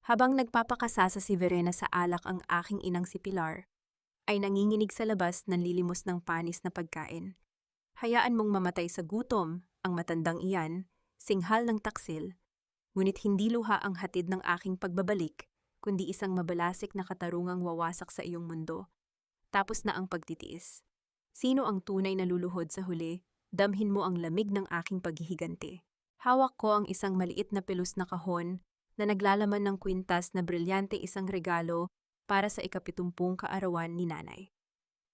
Habang nagpapakasasa si Verena sa alak ang aking inang si Pilar, ay nanginginig sa labas nanlilimos ng panis na pagkain. Hayaan mong mamatay sa gutom ang matandang iyan, singhal ng taksil, ngunit hindi luha ang hatid ng aking pagbabalik, kundi isang mabalasik na katarungang wawasak sa iyong mundo. Tapos na ang pagtitiis. Sino ang tunay na luluhod sa huli? Damhin mo ang lamig ng aking paghihiganti. Hawak ko ang isang maliit na pelus na kahon na naglalaman ng kwintas na brilyante isang regalo para sa ikapitumpung kaarawan ni nanay.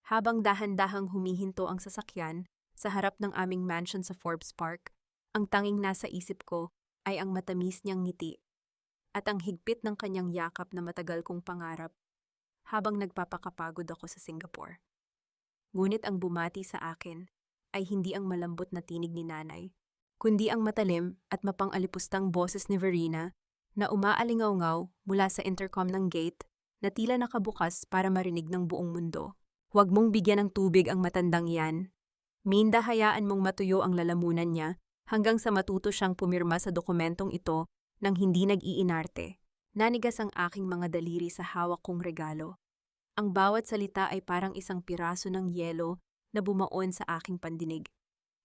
Habang dahan-dahang humihinto ang sasakyan sa harap ng aming mansion sa Forbes Park, ang tanging nasa isip ko ay ang matamis niyang ngiti at ang higpit ng kanyang yakap na matagal kong pangarap habang nagpapakapagod ako sa Singapore. Ngunit ang bumati sa akin ay hindi ang malambot na tinig ni nanay, kundi ang matalim at mapang-alipustang boses ni Verena na umaalingaw-ngaw mula sa intercom ng gate na tila nakabukas para marinig ng buong mundo. Huwag mong bigyan ng tubig ang matandang yan. Minda, hayaan mong matuyo ang lalamunan niya hanggang sa matuto siyang pumirma sa dokumentong ito nang hindi nag-iinarte. Nanigas ang aking mga daliri sa hawak kong regalo. Ang bawat salita ay parang isang piraso ng yelo na bumaon sa aking pandinig.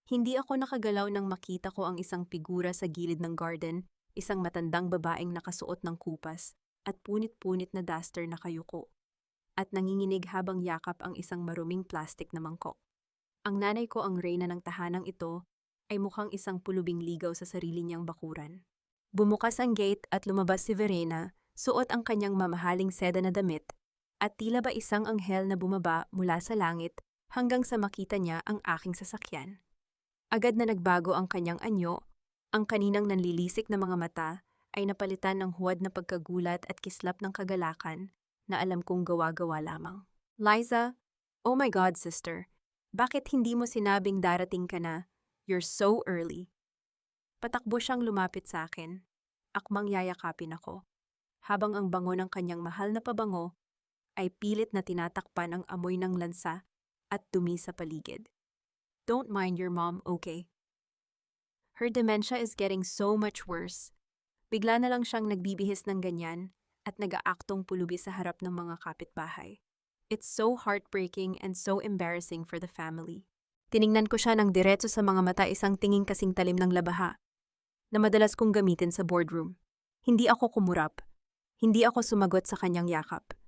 Hindi ako nakagalaw nang makita ko ang isang figura sa gilid ng garden, isang matandang babaeng nakasuot ng kupas at punit-punit na duster na kayuko, at nanginginig habang yakap ang isang maruming plastik na mangkok. Ang nanay ko, ang reyna ng tahanang ito, ay mukhang isang pulubing ligaw sa sarili niyang bakuran. Bumukas ang gate at lumabas si Verena, suot ang kanyang mamahaling seda na damit, at tila ba isang anghel na bumaba mula sa langit hanggang sa makita niya ang aking sasakyan. Agad na nagbago ang kanyang anyo, ang kaninang nanlilisik na mga mata ay napalitan ng huwad na pagkagulat at kislap ng kagalakan na alam kong gawa-gawa lamang. Liza, oh my God, sister, bakit hindi mo sinabing darating ka na? You're so early. Patakbo siyang lumapit sa akin, akmang yayakapin ako, habang ang bango ng kanyang mahal na pabango ay pilit na tinatakpan ang amoy ng lansa at dumi sa paligid. Don't mind your mom, okay? Her dementia is getting so much worse. Bigla na lang siyang nagbibihis ng ganyan at nag-aaktong pulubi sa harap ng mga kapitbahay. It's so heartbreaking and so embarrassing for the family. Tiningnan ko siya ng diretso sa mga mata, isang tingin kasing talim ng labaha na madalas kong gamitin sa boardroom. Hindi ako kumurap. Hindi ako sumagot sa kanyang yakap.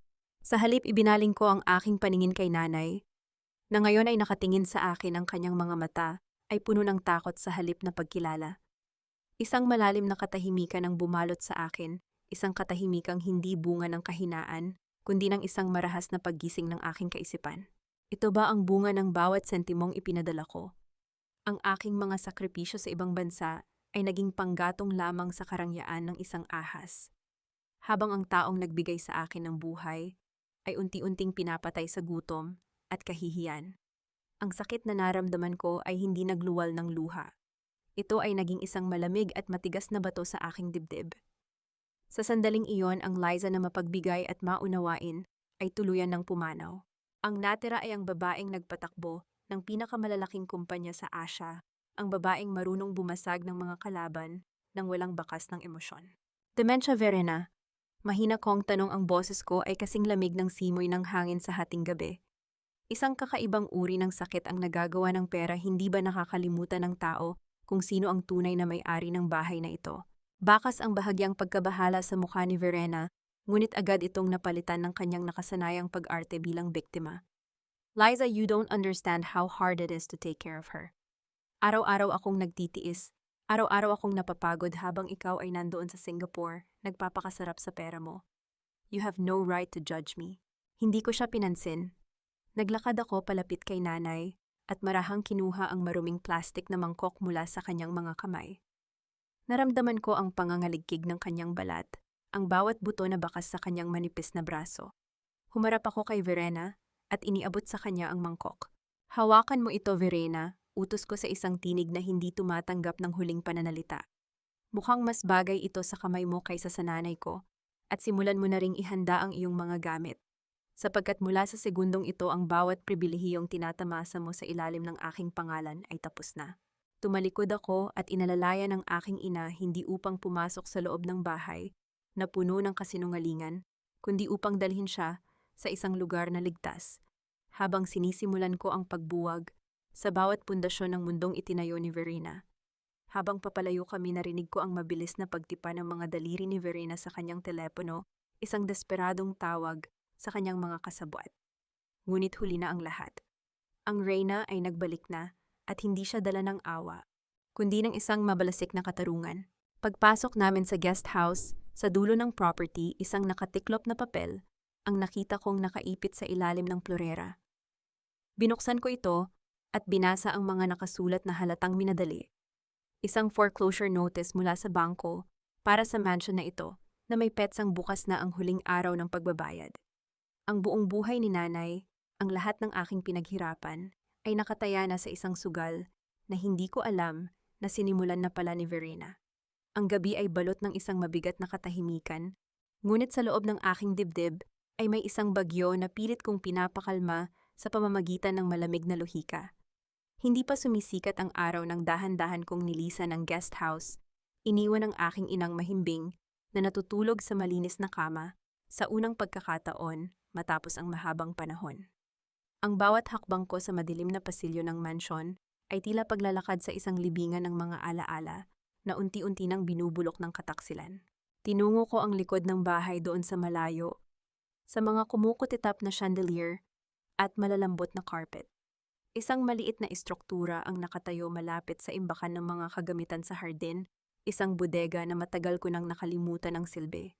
Sa halip, ibinaling ko ang aking paningin kay nanay, na ngayon ay nakatingin sa akin. Ang kanyang mga mata ay puno ng takot sa halip na pagkilala. Isang malalim na katahimikan ang bumalot sa akin, isang katahimikang hindi bunga ng kahinaan, kundi ng isang marahas na paggising ng aking kaisipan. Ito ba ang bunga ng bawat sentimong ipinadala ko? Ang aking mga sakripisyo sa ibang bansa ay naging panggatong lamang sa karangyaan ng isang ahas. Habang ang taong nagbigay sa akin ng buhay ay unti-unting pinapatay sa gutom at kahihiyan. Ang sakit na naramdaman ko ay hindi nagluwal ng luha. Ito ay naging isang malamig at matigas na bato sa aking dibdib. Sa sandaling iyon, ang Liza na mapagbigay at maunawain ay tuluyan ng pumanaw. Ang natira ay ang babaeng nagpatakbo ng pinakamalalaking kumpanya sa Asia, ang babaeng marunong bumasag ng mga kalaban nang walang bakas ng emosyon. Dementia, Verena. Mahina kong tanong, ang boses ko ay kasing lamig ng simoy ng hangin sa hating gabi. Isang kakaibang uri ng sakit ang nagagawa ng pera, hindi ba nakakalimutan ng tao kung sino ang tunay na may-ari ng bahay na ito? Bakas ang bahagyang pagkabahala sa mukha ni Verena, ngunit agad itong napalitan ng kanyang nakasanayang pag-arte bilang biktima. Liza, you don't understand how hard it is to take care of her. Araw-araw akong nagtitiis. Araw-araw akong napapagod habang ikaw ay nandoon sa Singapore, nagpapakasarap sa pera mo. You have no right to judge me. Hindi ko siya pinansin. Naglakad ako palapit kay nanay at marahang kinuha ang maruming plastik na mangkok mula sa kanyang mga kamay. Naramdaman ko ang pangangaligkig ng kanyang balat, ang bawat buto na bakas sa kanyang manipis na braso. Humarap ako kay Verena at iniabot sa kanya ang mangkok. Hawakan mo ito, Verena, utos ko sa isang tinig na hindi tumatanggap ng huling pananalita. Mukhang mas bagay ito sa kamay mo kaysa sa nanay ko, at simulan mo na ring ihanda ang iyong mga gamit. Sapagkat mula sa segundong ito, ang bawat pribilehiyong tinatamasa mo sa ilalim ng aking pangalan ay tapos na. Tumalikod ako at inalalayan ng aking ina, hindi upang pumasok sa loob ng bahay, na puno ng kasinungalingan, kundi upang dalhin siya sa isang lugar na ligtas. Habang sinisimulan ko ang pagbuwag sa bawat pundasyon ng mundong itinayo ni Verena. Habang papalayo kami, narinig ko ang mabilis na pagtipa ng mga daliri ni Verena sa kanyang telepono, isang desperadong tawag sa kanyang mga kasabwat. Ngunit huli na ang lahat. Ang Reyna ay nagbalik na at hindi siya dala ng awa, kundi ng isang mabalasik na katarungan. Pagpasok namin sa guest house, sa dulo ng property, isang nakatiklop na papel ang nakita kong nakaipit sa ilalim ng plorera. Binuksan ko ito at binasa ang mga nakasulat na halatang minadali. Isang foreclosure notice mula sa bangko para sa mansion na ito na may petsang bukas na ang huling araw ng pagbabayad. Ang buong buhay ni nanay, ang lahat ng aking pinaghirapan, ay nakataya na sa isang sugal na hindi ko alam na sinimulan na pala ni Verena. Ang gabi ay balot ng isang mabigat na katahimikan, ngunit sa loob ng aking dibdib ay may isang bagyo na pilit kong pinapakalma sa pamamagitan ng malamig na lohika. Hindi pa sumisikat ang araw ng dahan-dahan kong nilisan ng guest house, iniwan ang aking inang mahimbing na natutulog sa malinis na kama sa unang pagkakataon matapos ang mahabang panahon. Ang bawat hakbang ko sa madilim na pasilyo ng mansyon ay tila paglalakad sa isang libingan ng mga alaala na unti-unti nang binubulok ng kataksilan. Tinungo ko ang likod ng bahay doon sa malayo, sa mga kumukutitap na chandelier at malalambot na carpet. Isang maliit na istruktura ang nakatayo malapit sa imbakan ng mga kagamitan sa hardin, isang bodega na matagal ko nang nakalimutan ang silbi.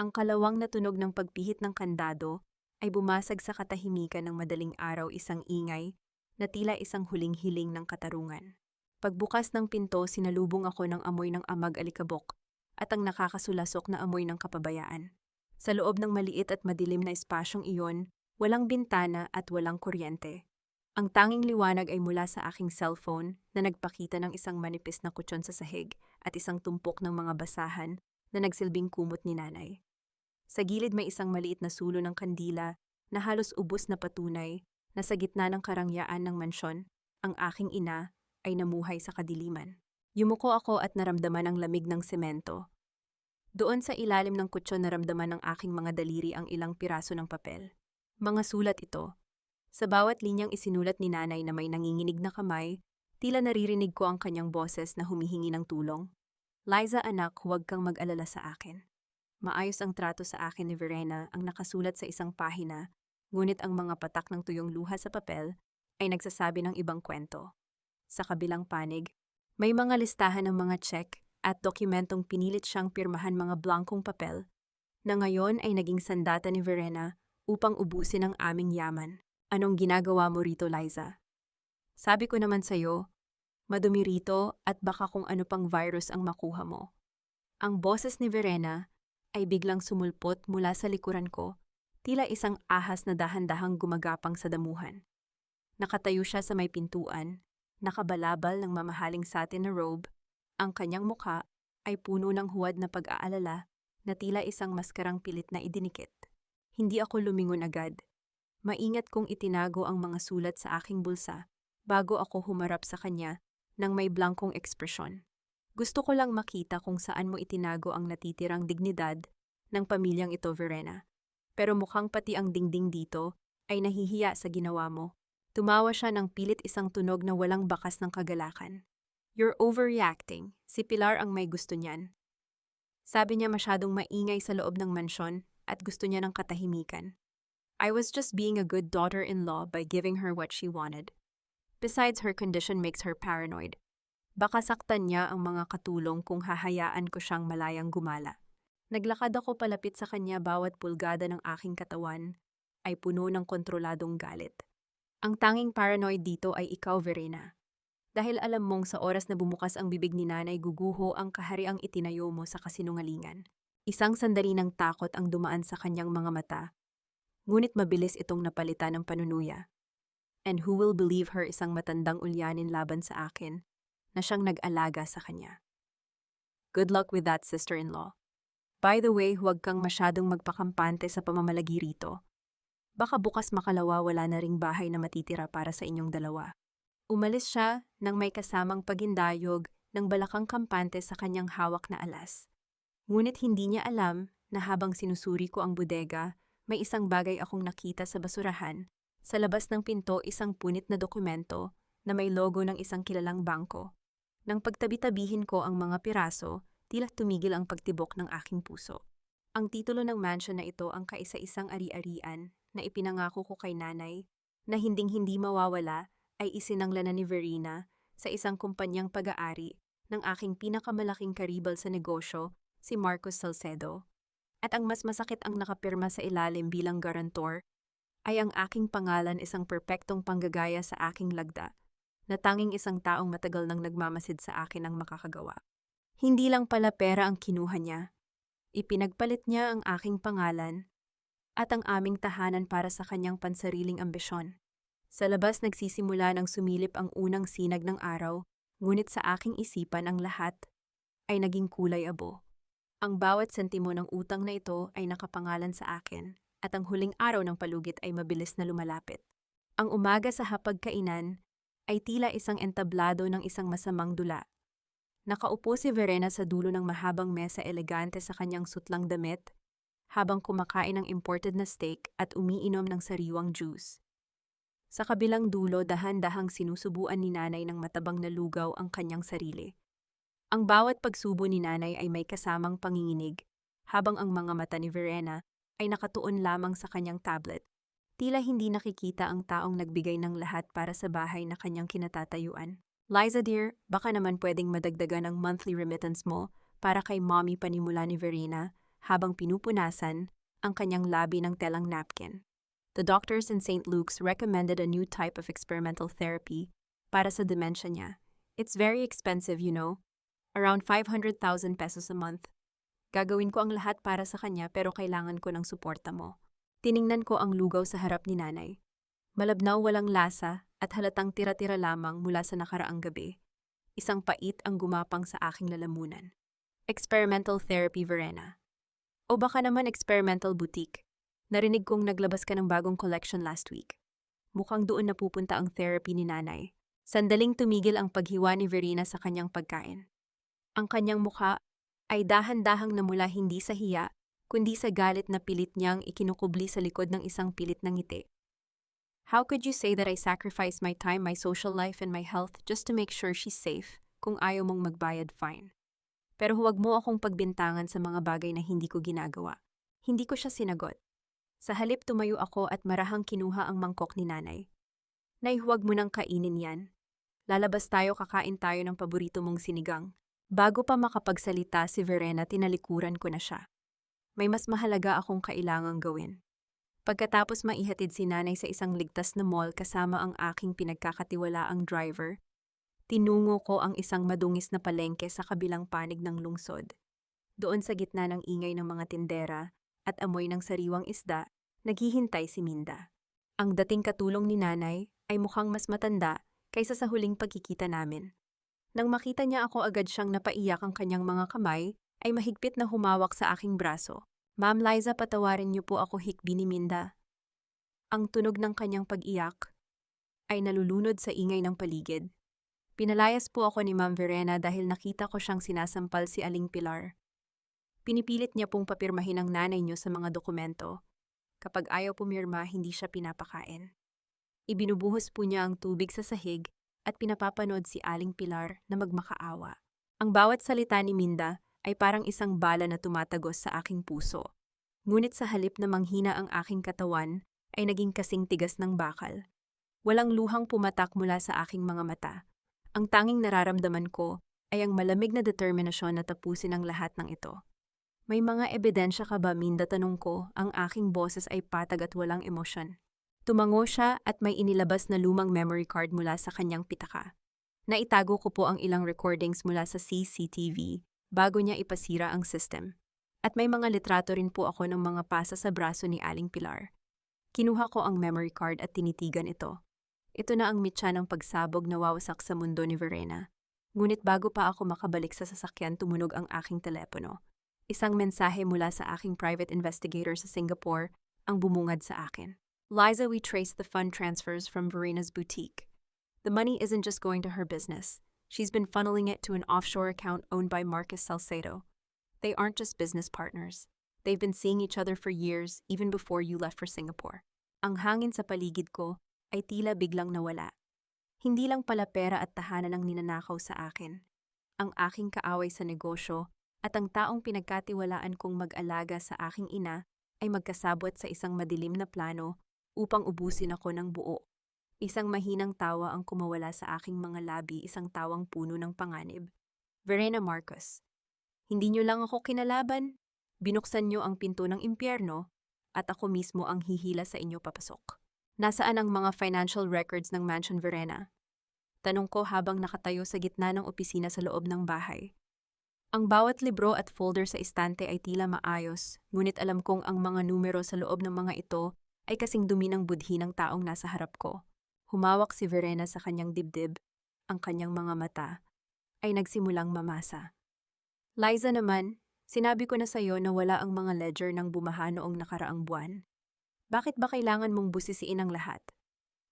Ang kalawang na tunog ng pagpihit ng kandado ay bumasag sa katahimikan ng madaling araw, isang ingay na tila isang huling hiling ng katarungan. Pagbukas ng pinto, sinalubong ako ng amoy ng amag-alikabok at ang nakakasulasok na amoy ng kapabayaan. Sa loob ng maliit at madilim na espasyong iyon, walang bintana at walang kuryente. Ang tanging liwanag ay mula sa aking cellphone na nagpakita ng isang manipis na kutsyon sa sahig at isang tumpok ng mga basahan na nagsilbing kumot ni nanay. Sa gilid may isang maliit na sulo ng kandila na halos ubos na patunay na sa gitna ng karangyaan ng mansyon, ang aking ina ay namuhay sa kadiliman. Yumuko ako at naramdaman ang lamig ng semento. Doon sa ilalim ng kutsyon naramdaman ng aking mga daliri ang ilang piraso ng papel. Mga sulat ito. Sa bawat linyang isinulat ni nanay na may nanginginig na kamay, tila naririnig ko ang kanyang boses na humihingi ng tulong. Liza, anak, huwag kang mag-alala sa akin. Maayos ang trato sa akin ni Verena ang nakasulat sa isang pahina, ngunit ang mga patak ng tuyong luha sa papel ay nagsasabi ng ibang kwento. Sa kabilang panig, may mga listahan ng mga check at dokumentong pinilit siyang pirmahan, mga blankong papel, na ngayon ay naging sandata ni Verena upang ubusin ang aming yaman. Anong ginagawa mo rito, Liza? Sabi ko naman sa'yo, madumi rito at baka kung ano pang virus ang makuha mo. Ang boses ni Verena ay biglang sumulpot mula sa likuran ko, tila isang ahas na dahan-dahang gumagapang sa damuhan. Nakatayo siya sa may pintuan, nakabalabal ng mamahaling satin na robe, ang kanyang mukha ay puno ng huwad na pag-aalala na tila isang maskarang pilit na idinikit. Hindi ako lumingon agad. Maingat kong itinago ang mga sulat sa aking bulsa bago ako humarap sa kanya ng may blankong ekspresyon. Gusto ko lang makita kung saan mo itinago ang natitirang dignidad ng pamilyang ito, Verena. Pero mukhang pati ang dingding dito ay nahihiya sa ginawa mo. Tumawa siya ng pilit, isang tunog na walang bakas ng kagalakan. You're overreacting. Si Pilar ang may gusto niyan. Sabi niya masyadong maingay sa loob ng mansyon at gusto niya ng katahimikan. I was just being a good daughter-in-law by giving her what she wanted. Besides, her condition makes her paranoid. Baka saktan niya ang mga katulong kung hahayaan ko siyang malayang gumala. Naglakad ako palapit sa kanya, bawat pulgada ng aking katawan ay puno ng kontroladong galit. Ang tanging paranoid dito ay ikaw, Verena. Dahil alam mong sa oras na bumukas ang bibig ni nanay, guguho ang kahariang itinayo mo sa kasinungalingan. Isang sandali ng takot ang dumaan sa kanyang mga mata. Ngunit mabilis itong napalitan ng panunuya. And who will believe her, isang matandang ulyanin laban sa akin na siyang nag-alaga sa kanya. Good luck with that, sister-in-law. By the way, huwag kang masyadong magpakampante sa pamamalagi rito. Baka bukas makalawa wala na ring bahay na matitira para sa inyong dalawa. Umalis siya nang may kasamang pagindayog ng balakang kampante sa kanyang hawak na alas. Ngunit hindi niya alam na habang sinusuri ko ang bodega, may isang bagay akong nakita sa basurahan. Sa labas ng pinto, isang punit na dokumento na may logo ng isang kilalang bangko. Nang pagtabi-tabihin ko ang mga piraso, tila tumigil ang pagtibok ng aking puso. Ang titulo ng mansion na ito ang kaisa-isang ari-arian na ipinangako ko kay nanay na hinding-hindi mawawala ay isinanglanan ni Verena sa isang kumpanyang pag-aari ng aking pinakamalaking karibal sa negosyo, si Marcos Salcedo. At ang mas masakit ang nakapirma sa ilalim bilang garantor ay ang aking pangalan, isang perpektong panggagaya sa aking lagda, na tanging isang taong matagal nang nagmamasid sa akin ang makakagawa. Hindi lang pala pera ang kinuha niya. Ipinagpalit niya ang aking pangalan at ang aming tahanan para sa kanyang pansariling ambisyon. Sa labas nagsisimula ng sumilip ang unang sinag ng araw, ngunit sa aking isipan ang lahat ay naging kulay abo. Ang bawat sentimo ng utang na ito ay nakapangalan sa akin, at ang huling araw ng palugit ay mabilis na lumalapit. Ang umaga sa hapagkainan ay tila isang entablado ng isang masamang dula. Nakaupo si Verena sa dulo ng mahabang mesa, elegante sa kanyang sutlang damit, habang kumakain ng imported na steak at umiinom ng sariwang juice. Sa kabilang dulo, dahan-dahang sinusubuan ni nanay ng matabang na lugaw ang kanyang sarili. Ang bawat pagsubo ni nanay ay may kasamang panginginig, habang ang mga mata ni Verena ay nakatuon lamang sa kanyang tablet. Tila hindi nakikita ang taong nagbigay ng lahat para sa bahay na kanyang kinatatayuan. Liza dear, baka naman pwedeng madagdagan ang monthly remittance mo para kay mommy, panimula ni Verena habang pinupunasan ang kanyang labi ng telang napkin. The doctors in St. Luke's recommended a new type of experimental therapy para sa dementia niya. It's very expensive, you know. Around 500,000 pesos a month. Gagawin ko ang lahat para sa kanya pero kailangan ko ng suporta mo. Tiningnan ko ang lugaw sa harap ni nanay. Malabnaw, walang lasa at halatang tira-tira lamang mula sa nakaraang gabi. Isang pait ang gumapang sa aking lalamunan. Experimental therapy, Verena. O baka naman experimental boutique. Narinig kong naglabas ka ng bagong collection last week. Mukhang doon napupunta ang therapy ni nanay. Sandaling tumigil ang paghiwa ni Verena sa kanyang pagkain. Ang kanyang mukha ay dahan-dahang namula hindi sa hiya, kundi sa galit na pilit niyang ikinukubli sa likod ng isang pilit na ngiti. How could you say that I sacrifice my time, my social life, and my health just to make sure she's safe kung ayaw mong magbayad fine? Pero huwag mo akong pagbintangan sa mga bagay na hindi ko ginagawa. Hindi ko siya sinagot. Sa halip tumayo ako at marahang kinuha ang mangkok ni nanay. Nay, huwag mo nang kainin yan. Lalabas tayo, kakain tayo ng paborito mong sinigang. Bago pa makapagsalita si Verena, tinalikuran ko na siya. May mas mahalaga akong kailangang gawin. Pagkatapos maihatid si nanay sa isang ligtas na mall kasama ang aking pinagkakatiwalaang driver, tinungo ko ang isang madungis na palengke sa kabilang panig ng lungsod. Doon sa gitna ng ingay ng mga tindera at amoy ng sariwang isda, naghihintay si Minda. Ang dating katulong ni nanay ay mukhang mas matanda kaysa sa huling pagkikita namin. Nang makita niya ako, agad siyang napaiyak, ang kanyang mga kamay ay mahigpit na humawak sa aking braso. Ma'am Liza, patawarin niyo po ako, hikbi ni Minda. Ang tunog ng kanyang pag-iyak ay nalulunod sa ingay ng paligid. Pinalayas po ako ni Ma'am Verena dahil nakita ko siyang sinasampal si Aling Pilar. Pinipilit niya pong papirmahin ang nanay niyo sa mga dokumento. Kapag ayaw pumirma, hindi siya pinapakain. Ibinubuhos po niya ang tubig sa sahig at pinapapanood si Aling Pilar na magmakaawa. Ang bawat salita ni Minda ay parang isang bala na tumatagos sa aking puso. Ngunit sa halip na manghina ang aking katawan, ay naging kasing tigas ng bakal. Walang luhang pumatak mula sa aking mga mata. Ang tanging nararamdaman ko ay ang malamig na determinasyon na tapusin ang lahat ng ito. May mga ebidensya ka ba, Minda? Tanong ko, ang aking boses ay patag at walang emosyon. Tumango siya at may inilabas na lumang memory card mula sa kanyang pitaka. Naitago ko po ang ilang recordings mula sa CCTV bago niya ipasira ang system. At may mga litrato rin po ako ng mga pasa sa braso ni Aling Pilar. Kinuha ko ang memory card at tinitigan ito. Ito na ang mitya ng pagsabog na wawasak sa mundo ni Verena. Ngunit bago pa ako makabalik sa sasakyan, tumunog ang aking telepono. Isang mensahe mula sa aking private investigator sa Singapore ang bumungad sa akin. Liza, we traced the fund transfers from Verena's boutique. The money isn't just going to her business. She's been funneling it to an offshore account owned by Marcos Salcedo. They aren't just business partners. They've been seeing each other for years, even before you left for Singapore. Ang hangin sa paligid ko ay tila biglang nawala. Hindi lang pala pera at tahanan ang ninanakaw sa akin. Ang aking kaaway sa negosyo at ang taong pinagkatiwalaan kong mag-alaga sa aking ina ay magkasabot sa isang madilim na plano upang ubusin ako ng buo. Isang mahinang tawa ang kumawala sa aking mga labi, isang tawang puno ng panganib. Verena Marcos, hindi niyo lang ako kinalaban. Binuksan niyo ang pinto ng impyerno at ako mismo ang hihila sa inyo papasok. Nasaan ang mga financial records ng Mansion Verena? Tanong ko habang nakatayo sa gitna ng opisina sa loob ng bahay. Ang bawat libro at folder sa istante ay tila maayos, ngunit alam kong ang mga numero sa loob ng mga ito ay kasing dumi ng budhi ng taong nasa harap ko. Humawak si Verena sa kanyang dibdib, ang kanyang mga mata ay nagsimulang mamasa. Liza naman, sinabi ko na sa iyo na wala ang mga ledger ng bumaha noong nakaraang buwan. Bakit ba kailangan mong busisiin ang lahat?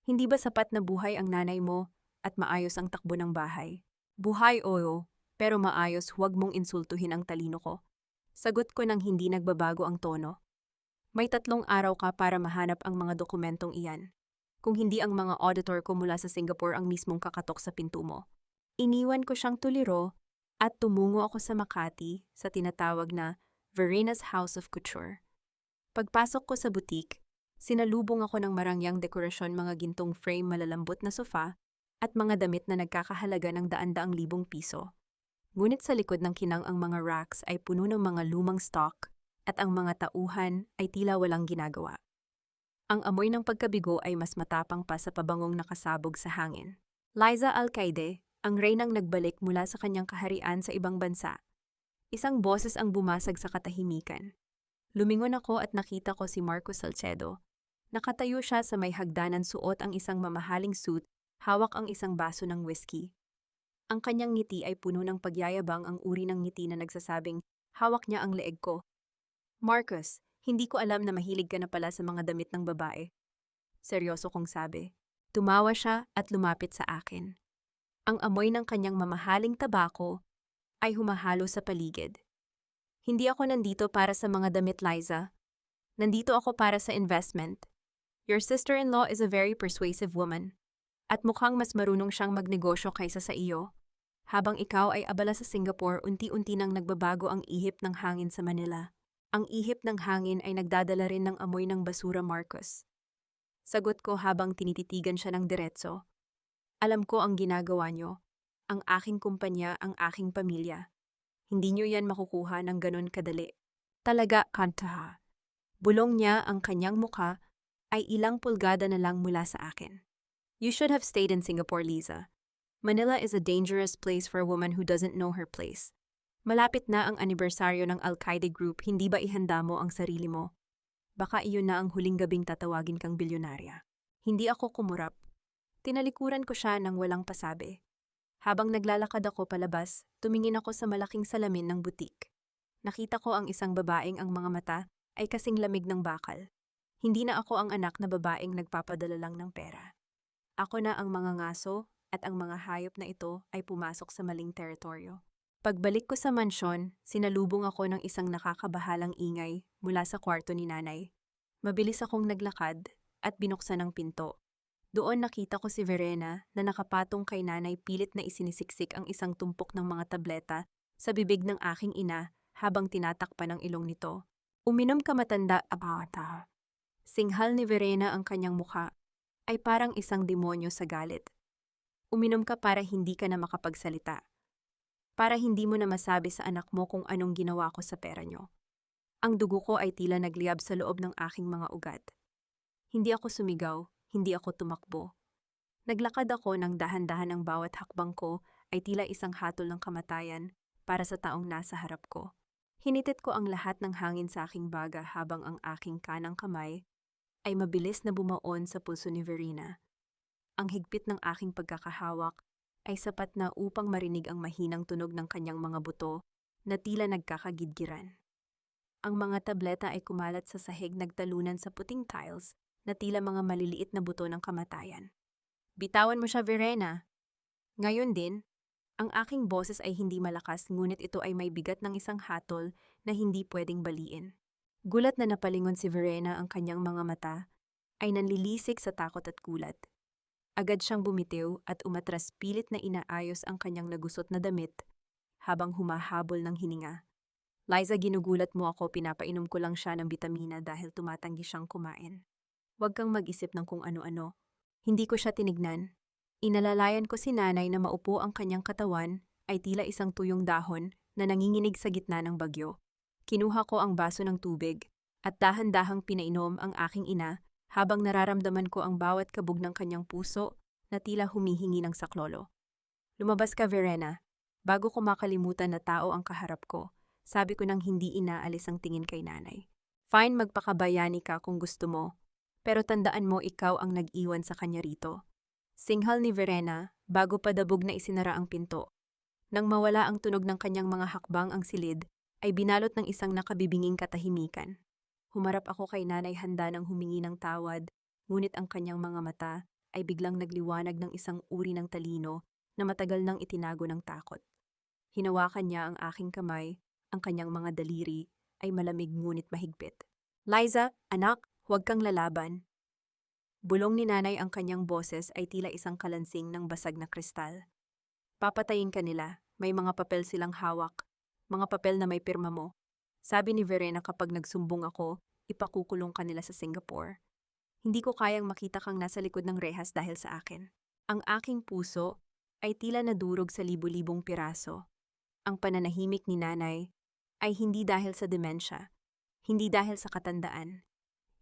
Hindi ba sapat na buhay ang nanay mo at maayos ang takbo ng bahay? Buhay oo, pero maayos, huwag mong insultuhin ang talino ko. Sagot ko nang hindi nagbabago ang tono. May 3 araw ka para mahanap ang mga dokumentong iyan. Kung hindi ang mga auditor ko mula sa Singapore ang mismong kakatok sa pinto mo. Iniwan ko siyang tuliro at tumungo ako sa Makati sa tinatawag na Verena's House of Couture. Pagpasok ko sa butik, sinalubong ako ng marangyang dekorasyon, mga gintong frame, malalambot na sofa, at mga damit na nagkakahalaga ng daan-daang libong piso. Ngunit sa likod ng kinang ang mga racks ay puno ng mga lumang stock at ang mga tauhan ay tila walang ginagawa. Ang amoy ng pagkabigo ay mas matapang pa sa pabangong nakasabog sa hangin. Liza Alcaide, ang reynang nagbalik mula sa kanyang kaharian sa ibang bansa. Isang boses ang bumasag sa katahimikan. Lumingon ako at nakita ko si Marco Salcedo. Nakatayo siya sa may hagdanan, suot ang isang mamahaling suit, hawak ang isang baso ng whiskey. Ang kanyang ngiti ay puno ng pagyayabang, ang uri ng ngiti na nagsasabing, hawak niya ang leeg ko. Marcos, hindi ko alam na mahilig ka na pala sa mga damit ng babae. Seryoso kong sabi. Tumawa siya at lumapit sa akin. Ang amoy ng kanyang mamahaling tabako ay humahalo sa paligid. Hindi ako nandito para sa mga damit, Liza. Nandito ako para sa investment. Your sister-in-law is a very persuasive woman. At mukhang mas marunong siyang magnegosyo kaysa sa iyo. Habang ikaw ay abala sa Singapore, unti-unti nang nagbabago ang ihip ng hangin sa Manila. Ang ihip ng hangin ay nagdadala rin ng amoy ng basura, Marcos. Sagot ko habang tinititigan siya ng diretso. Alam ko ang ginagawa niyo. Ang aking kumpanya, ang aking pamilya. Hindi niyo yan makukuha ng ganun kadali. Talaga, kantaha. Bulong niya, ang kanyang mukha ay ilang pulgada na lang mula sa akin. You should have stayed in Singapore, Liza. Manila is a dangerous place for a woman who doesn't know her place. Malapit na ang anibersaryo ng Alcaide Group, hindi ba ihanda mo ang sarili mo? Baka iyon na ang huling gabing tatawagin kang bilyonarya. Hindi ako kumurap. Tinalikuran ko siya nang walang pasabi. Habang naglalakad ako palabas, tumingin ako sa malaking salamin ng butik. Nakita ko ang isang babaeng ang mga mata ay kasing lamig ng bakal. Hindi na ako ang anak na babaeng nagpapadala lang ng pera. Ako na ang mga ngaso at ang mga hayop na ito ay pumasok sa maling teritoryo. Pagbalik ko sa mansyon, sinalubong ako ng isang nakakabahalang ingay mula sa kwarto ni nanay. Mabilis akong naglakad at binuksan ang pinto. Doon nakita ko si Verena na nakapatong kay nanay, pilit na isinisiksik ang isang tumpok ng mga tableta sa bibig ng aking ina habang tinatakpan ang ilong nito. Uminom ka, matanda, abata. Singhal ni Verena, ang kanyang mukha ay parang isang demonyo sa galit. Uminom ka para hindi ka na makapagsalita. Para hindi mo na masabi sa anak mo kung anong ginawa ko sa pera niyo. Ang dugo ko ay tila nagliyab sa loob ng aking mga ugat. Hindi ako sumigaw, hindi ako tumakbo. Naglakad ako ng dahan-dahan, ang bawat hakbang ko ay tila isang hatol ng kamatayan para sa taong nasa harap ko. Hinitit ko ang lahat ng hangin sa aking baga habang ang aking kanang kamay ay mabilis na bumaon sa pulso ni Verena. Ang higpit ng aking pagkakahawak ay sapat na upang marinig ang mahinang tunog ng kanyang mga buto na tila nagkakagidgiran. Ang mga tableta ay kumalat sa sahig, nagtalunan sa puting tiles na tila mga maliliit na buto ng kamatayan. Bitawan mo siya, Verena. Ngayon din, ang aking boses ay hindi malakas, ngunit ito ay may bigat ng isang hatol na hindi pwedeng baliin. Gulat na napalingon si Verena, ang kanyang mga mata ay nanlilisik sa takot at gulat. Agad siyang bumitiw at umatras, pilit na inaayos ang kanyang nagusot na damit habang humahabol ng hininga. Liza, ginugulat mo ako, pinapainom ko lang siya ng bitamina dahil tumatanggi siyang kumain. Huwag kang mag-isip ng kung ano-ano. Hindi ko siya tinignan. Inalalayan ko si nanay na maupo, ang kanyang katawan ay tila isang tuyong dahon na nanginginig sa gitna ng bagyo. Kinuha ko ang baso ng tubig at dahan-dahang pinainom ang aking ina habang nararamdaman ko ang bawat kabog ng kanyang puso na tila humihingi ng saklolo. Lumabas ka, Verena. Bago ko makalimutan na tao ang kaharap ko, sabi ko nang hindi inaalis ang tingin kay nanay. Fine, magpakabayani ka kung gusto mo, pero tandaan mo ikaw ang nag-iwan sa kanya rito. Singhal ni Verena bago padabog na isinara ang pinto. Nang mawala ang tunog ng kanyang mga hakbang, ang silid ay binalot ng isang nakabibinging katahimikan. Humarap ako kay nanay, handa ng humingi ng tawad, ngunit ang kanyang mga mata ay biglang nagliwanag ng isang uri ng talino na matagal nang itinago ng takot. Hinawakan niya ang aking kamay, ang kanyang mga daliri ay malamig ngunit mahigpit. Liza, anak, huwag kang lalaban. Bulong ni nanay, ang kanyang boses ay tila isang kalansing ng basag na kristal. Papatayin ka nila, may mga papel silang hawak, mga papel na may pirma mo. Sabi ni Verena, kapag nagsumbong ako, ipakukulong ka nila sa Singapore. Hindi ko kayang makita kang nasa likod ng rehas dahil sa akin. Ang aking puso ay tila nadurog sa libu-libong piraso. Ang pananahimik ni nanay ay hindi dahil sa demensya, hindi dahil sa katandaan.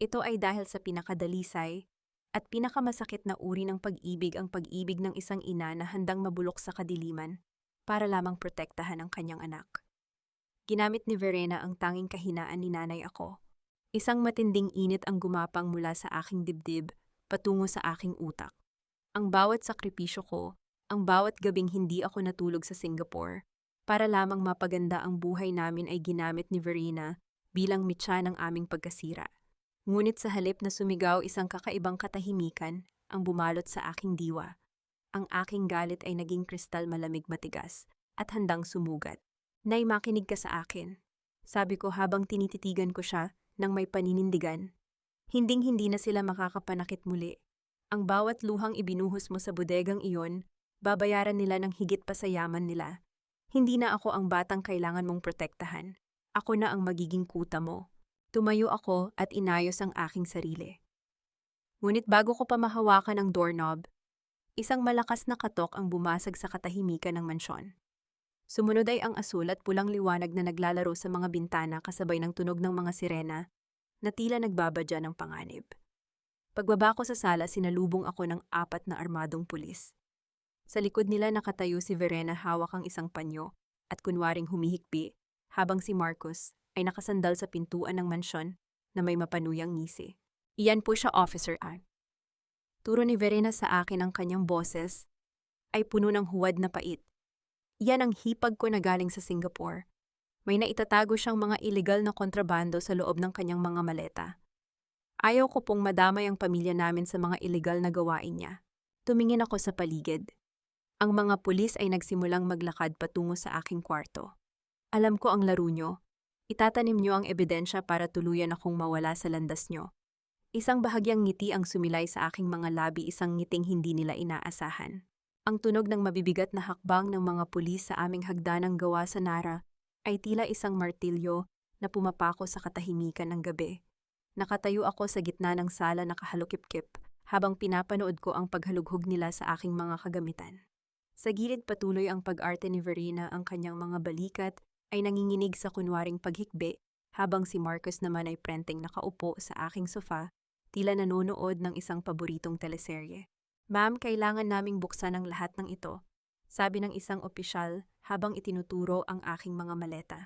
Ito ay dahil sa pinakadalisay at pinakamasakit na uri ng pag-ibig, ang pag-ibig ng isang ina na handang mabulok sa kadiliman para lamang protektahan ang kanyang anak. Ginamit ni Verena ang tanging kahinaan ni nanay ako. Isang matinding init ang gumapang mula sa aking dibdib patungo sa aking utak. Ang bawat sakripisyo ko, ang bawat gabing hindi ako natulog sa Singapore, para lamang mapaganda ang buhay namin, ay ginamit ni Verena bilang mitya ng aming pagkasira. Ngunit sa halip na sumigaw, isang kakaibang katahimikan ang bumalot sa aking diwa. Ang aking galit ay naging kristal, malamig, matigas, at handang sumugat. Nay, makinig ka sa akin, sabi ko habang tinititigan ko siya nang may paninindigan. Hinding-hindi na sila makakapanakit muli. Ang bawat luhang ibinuhos mo sa bodegang iyon, babayaran nila ng higit pa sa yaman nila. Hindi na ako ang batang kailangan mong protektahan. Ako na ang magiging kuta mo. Tumayo ako at inayos ang aking sarili. Ngunit bago ko pa mahawakan ang doorknob, isang malakas na katok ang bumasag sa katahimikan ng mansyon. Sumunod ay ang asul at pulang liwanag na naglalaro sa mga bintana kasabay ng tunog ng mga sirena na tila nagbabadya ng panganib. Pagbaba ko sa sala, sinalubong ako ng 4 na armadong pulis. Sa likod nila nakatayo si Verena, hawak ang isang panyo at kunwaring humihikbi, habang si Marcos ay nakasandal sa pintuan ng mansyon na may mapanuyang ngisi. Iyan po siya, Officer Ann. Turo ni Verena sa akin, ang kanyang boses ay puno ng huwad na pait. Iyan ang hipag ko na galing sa Singapore. May naitatago siyang mga illegal na kontrabando sa loob ng kanyang mga maleta. Ayaw ko pong madamay ang pamilya namin sa mga illegal na gawain niya. Tumingin ako sa paligid. Ang mga pulis ay nagsimulang maglakad patungo sa aking kwarto. Alam ko ang laro nyo. Itatanim nyo ang ebidensya para tuluyan akong mawala sa landas nyo. Isang bahagyang ngiti ang sumilay sa aking mga labi, isang ngiting hindi nila inaasahan. Ang tunog ng mabibigat na hakbang ng mga pulis sa aming hagdanang gawa sa Nara ay tila isang martilyo na pumapako sa katahimikan ng gabi. Nakatayo ako sa gitna ng sala, nakahalukip-kip, habang pinapanood ko ang paghalughog nila sa aking mga kagamitan. Sa gilid patuloy ang pag-arte ni Verena, ang kanyang mga balikat ay nanginginig sa kunwaring paghikbi, habang si Marcos naman ay prenteng nakaupo sa aking sofa, tila nanonood ng isang paboritong teleserye. Ma'am, kailangan naming buksan ang lahat ng ito, sabi ng isang opisyal habang itinuturo ang aking mga maleta.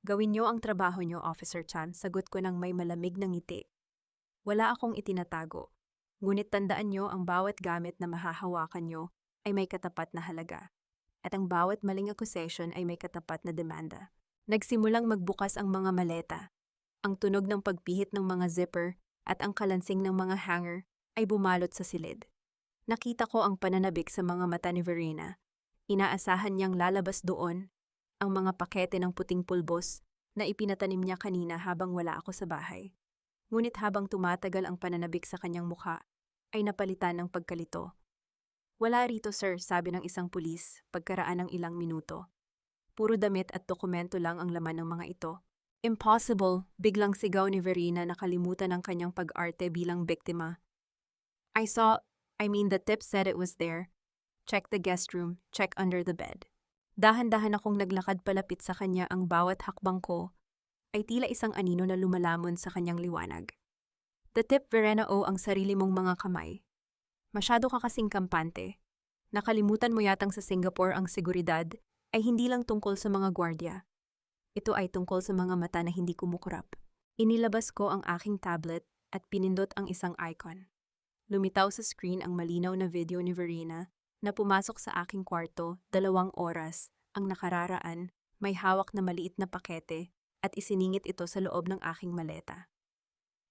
Gawin niyo ang trabaho niyo, Officer Chan, sagot ko ng may malamig na ngiti. Wala akong itinatago, ngunit tandaan niyo, ang bawat gamit na mahahawakan niyo ay may katapat na halaga, at ang bawat maling accusation ay may katapat na demanda. Nagsimulang magbukas ang mga maleta. Ang tunog ng pagpihit ng mga zipper at ang kalansing ng mga hanger ay bumalot sa silid. Nakita ko ang pananabik sa mga mata ni Verena. Inaasahan niyang lalabas doon ang mga pakete ng puting pulbos na ipinatanim niya kanina habang wala ako sa bahay. Ngunit habang tumatagal ang pananabik sa kanyang mukha, ay napalitan ng pagkalito. Wala rito sir, sabi ng isang pulis pagkaraan ng ilang minuto. Puro damit at dokumento lang ang laman ng mga ito. Impossible, biglang sigaw ni Verena nakalimutan ang kanyang pag-arte bilang biktima. The tip said it was there. Check the guest room, check under the bed. Dahan-dahan akong naglakad palapit sa kanya, ang bawat hakbang ko ay tila isang anino na lumalamon sa kanyang liwanag. The tip, Verena, ang sarili mong mga kamay. Masyado ka kasing kampante. Nakalimutan mo yatang sa Singapore ang seguridad ay hindi lang tungkol sa mga gwardya. Ito ay tungkol sa mga mata na hindi kumukurap. Inilabas ko ang aking tablet at pinindot ang isang icon. Lumitaw sa screen ang malinaw na video ni Verena na pumasok sa aking kwarto 2 oras ang nakararaan, may hawak na maliit na pakete at isiningit ito sa loob ng aking maleta.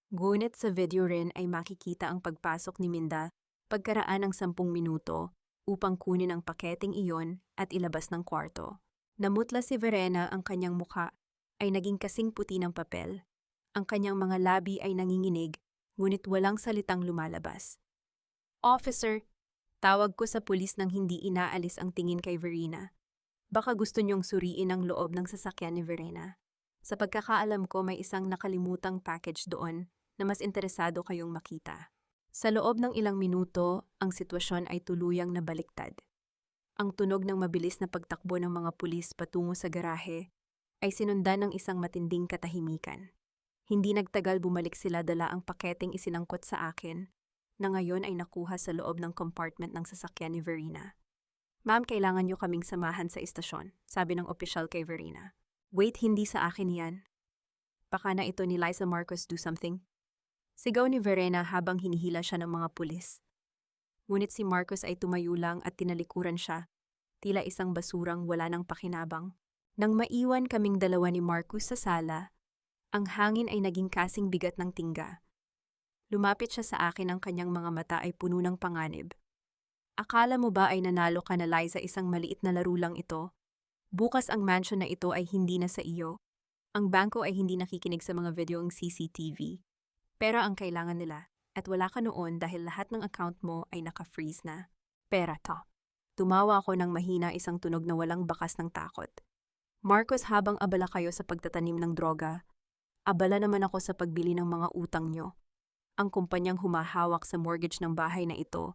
Ngunit sa video rin ay makikita ang pagpasok ni Minda pagkaraan ng 10 minuto upang kunin ang paketeng iyon at ilabas ng kwarto. Namutla si Verena, ang kanyang mukha ay naging kasing puti ng papel. Ang kanyang mga labi ay nanginginig, ngunit walang salitang lumalabas. Officer, tawag ko sa pulis nang hindi inaalis ang tingin kay Verena. Baka gusto niyong suriin ang loob ng sasakyan ni Verena. Sa pagkakaalam ko, may isang nakalimutang package doon na mas interesado kayong makita. Sa loob ng ilang minuto, ang sitwasyon ay tuluyang nabaliktad. Ang tunog ng mabilis na pagtakbo ng mga pulis patungo sa garahe ay sinundan ng isang matinding katahimikan. Hindi nagtagal bumalik sila, dala ang paketeng isinangkot sa akin na ngayon ay nakuha sa loob ng compartment ng sasakyan ni Verena. Ma'am, kailangan niyo kaming samahan sa istasyon, sabi ng opisyal kay Verena. Wait, hindi sa akin yan. Baka na ito ni Liza Marcos do something. Sigaw ni Verena habang hinihila siya ng mga pulis. Ngunit si Marcos ay tumayo lang at tinalikuran siya, tila isang basurang wala nang pakinabang. Nang maiwan kaming dalawa ni Marcos sa sala, ang hangin ay naging kasing bigat ng tingga. Lumapit siya sa akin, ang kanyang mga mata ay puno ng panganib. Akala mo ba ay nanalo ka na, Liza? Isang maliit na laro lang ito. Bukas ang mansion na ito ay hindi na sa iyo. Ang bangko ay hindi nakikinig sa mga videong CCTV. Pera ang kailangan nila, at wala ka noon dahil lahat ng account mo ay naka-freeze na. Pera to. Tumawa ako ng mahina, isang tunog na walang bakas ng takot. Marcos, habang abala kayo sa pagtatanim ng droga, abala naman ako sa pagbili ng mga utang nyo. Ang kumpanyang humahawak sa mortgage ng bahay na ito,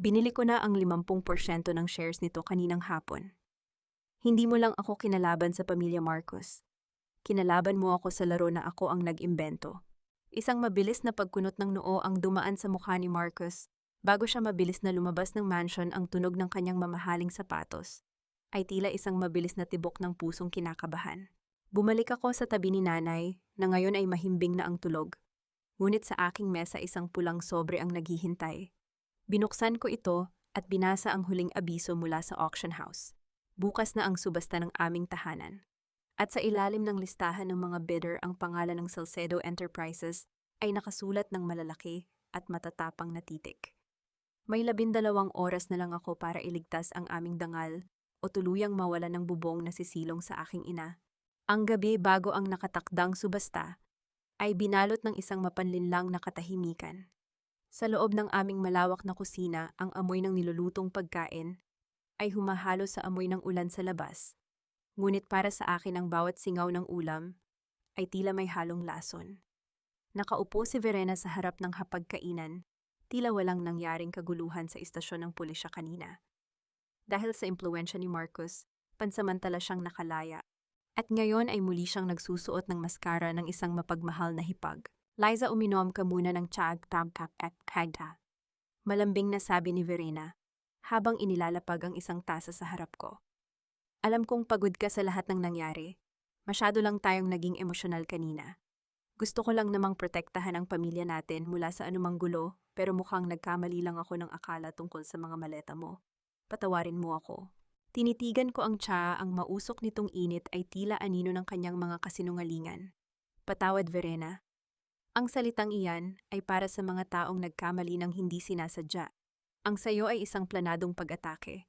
binili ko na ang 50% ng shares nito kaninang hapon. Hindi mo lang ako kinalaban sa pamilya Marcos. Kinalaban mo ako sa laro na ako ang nag-imbento. Isang mabilis na pagkunot ng noo ang dumaan sa mukha ni Marcos. Bago siya mabilis na lumabas ng mansion, ang tunog ng kanyang mamahaling sapatos ay tila isang mabilis na tibok ng pusong kinakabahan. Bumalik ako sa tabi ni nanay na ngayon ay mahimbing na ang tulog. Ngunit sa aking mesa isang pulang sobre ang naghihintay. Binuksan ko ito at binasa ang huling abiso mula sa auction house. Bukas na ang subasta ng aming tahanan. At sa ilalim ng listahan ng mga bidder, ang pangalan ng Salcedo Enterprises ay nakasulat ng malalaki at matatapang na titik. May 12 oras na lang ako para iligtas ang aming dangal o tuluyang mawala ng bubong na sisilong sa aking ina. Ang gabi bago ang nakatakdang subasta ay binalot ng isang mapanlinlang na katahimikan. Sa loob ng aming malawak na kusina, ang amoy ng nilulutong pagkain ay humahalo sa amoy ng ulan sa labas. Ngunit para sa akin, ang bawat singaw ng ulam ay tila may halong lason. Nakaupo si Verena sa harap ng hapagkainan, tila walang nangyaring kaguluhan sa istasyon ng pulisya kanina. Dahil sa impluwensya ni Marcos, pansamantala siyang nakalaya. At ngayon ay muli siyang nagsusuot ng maskara ng isang mapagmahal na hipag. Liza, uminom ka muna ng tsag tamtak at kagda. Malambing na sabi ni Verena, habang inilalapag ang isang tasa sa harap ko. Alam kong pagod ka sa lahat ng nangyari. Masyado lang tayong naging emosyonal kanina. Gusto ko lang namang protektahan ang pamilya natin mula sa anumang gulo, pero mukhang nagkamali lang ako ng akala tungkol sa mga maleta mo. Patawarin mo ako. Tinitigan ko ang tsa, ang mausok nitong init ay tila anino ng kanyang mga kasinungalingan. Patawad, Verena. Ang salitang iyan ay para sa mga taong nagkamali ng hindi sinasadya. Ang sayo ay isang planadong pag-atake.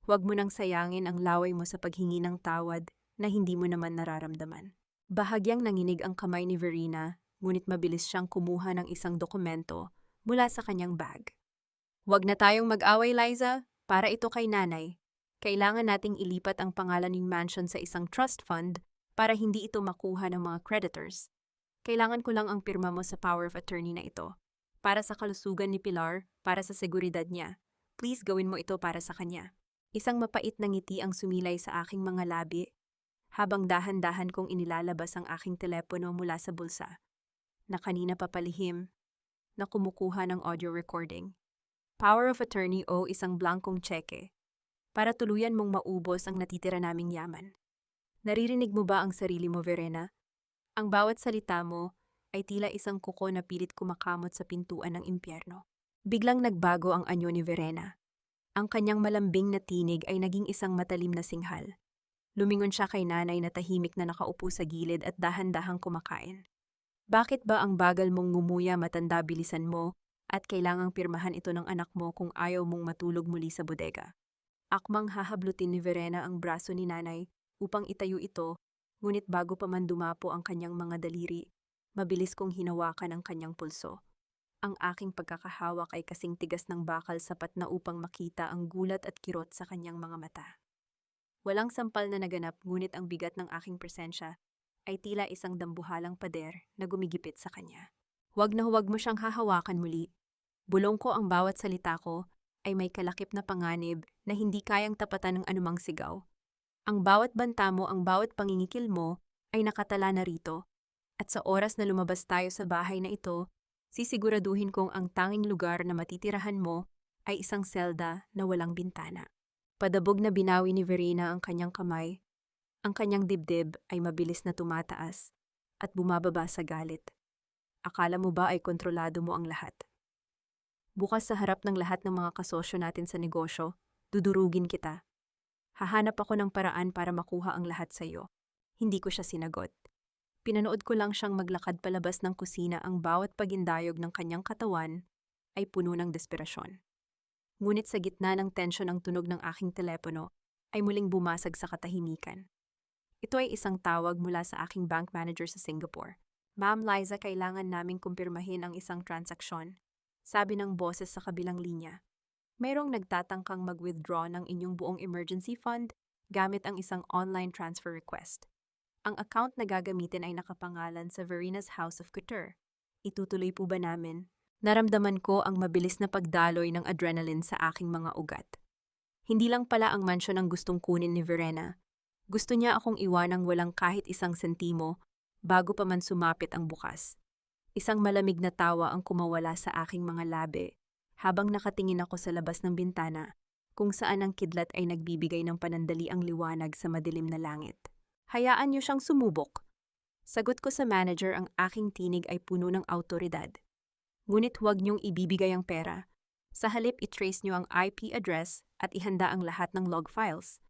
Huwag mo nang sayangin ang laway mo sa paghingi ng tawad na hindi mo naman nararamdaman. Bahagyang nanginig ang kamay ni Verena, ngunit mabilis siyang kumuha ng isang dokumento mula sa kanyang bag. Huwag na tayong mag-away, Liza. Para ito kay nanay. Kailangan nating ilipat ang pangalan ng mansion sa isang trust fund para hindi ito makuha ng mga creditors. Kailangan ko lang ang pirma mo sa power of attorney na ito. Para sa kalusugan ni Pilar, para sa seguridad niya. Please gawin mo ito para sa kanya. Isang mapait na ngiti ang sumilay sa aking mga labi, habang dahan-dahan kong inilalabas ang aking telepono mula sa bulsa, na kanina papalihim, na kumukuha ng audio recording. Power of attorney o isang blankong tseke, para tuluyan mong maubos ang natitira naming yaman. Naririnig mo ba ang sarili mo, Verena? Ang bawat salita mo ay tila isang kuko na pilit kumakamot sa pintuan ng impyerno. Biglang nagbago ang anyo ni Verena. Ang kanyang malambing na tinig ay naging isang matalim na singhal. Lumingon siya kay nanay na tahimik na nakaupo sa gilid at dahan-dahang kumakain. Bakit ba ang bagal mong ngumuya, matanda, bilisan mo, at kailangang pirmahan ito ng anak mo kung ayaw mong matulog muli sa bodega? Akmang hahablutin ni Verena ang braso ni nanay upang itayo ito, ngunit bago pa man dumapo ang kanyang mga daliri, mabilis kong hinawakan ang kanyang pulso. Ang aking pagkakahawak ay kasing tigas ng bakal, sapat na upang makita ang gulat at kirot sa kanyang mga mata. Walang sampal na naganap, ngunit ang bigat ng aking presensya ay tila isang dambuhalang pader na gumigipit sa kanya. Huwag na huwag mo siyang hahawakan muli. Bulong ko, ang bawat salita ko ay may kalakip na panganib na hindi kayang tapatan ng anumang sigaw. Ang bawat banta mo, ang bawat pangingikil mo ay nakatala na rito. At sa oras na lumabas tayo sa bahay na ito, sisiguraduhin kong ang tanging lugar na matitirahan mo ay isang selda na walang bintana. Padabog na binawi ni Verena ang kanyang kamay. Ang kanyang dibdib ay mabilis na tumataas at bumababa sa galit. Akala mo ba ay kontrolado mo ang lahat? Bukas sa harap ng lahat ng mga kasosyo natin sa negosyo, dudurugin kita. Hahanap ako ng paraan para makuha ang lahat sa iyo. Hindi ko siya sinagot. Pinanood ko lang siyang maglakad palabas ng kusina. Ang bawat pagindayog ng kanyang katawan ay puno ng desperasyon. Ngunit sa gitna ng tensyon, ang tunog ng aking telepono ay muling bumasag sa katahimikan. Ito ay isang tawag mula sa aking bank manager sa Singapore. Ma'am Liza, kailangan naming kumpirmahin ang isang transaksyon, sabi ng boses sa kabilang linya. Mayroong nagtatangkang mag-withdraw ng inyong buong emergency fund gamit ang isang online transfer request. Ang account na gagamitin ay nakapangalan sa Verena's House of Couture. Itutuloy po ba namin? Naramdaman ko ang mabilis na pagdaloy ng adrenaline sa aking mga ugat. Hindi lang pala ang mansyon ang gustong kunin ni Verena. Gusto niya akong iwanang walang kahit isang sentimo bago pa man sumapit ang bukas. Isang malamig na tawa ang kumawala sa aking mga labi habang nakatingin ako sa labas ng bintana, kung saan ang kidlat ay nagbibigay ng panandaliang liwanag sa madilim na langit. Hayaan niyo siyang sumubok. Sagot ko sa manager, ang aking tinig ay puno ng awtoridad. Ngunit huwag niyong ibibigay ang pera. Sa halip, i-trace niyo ang IP address at ihanda ang lahat ng log files.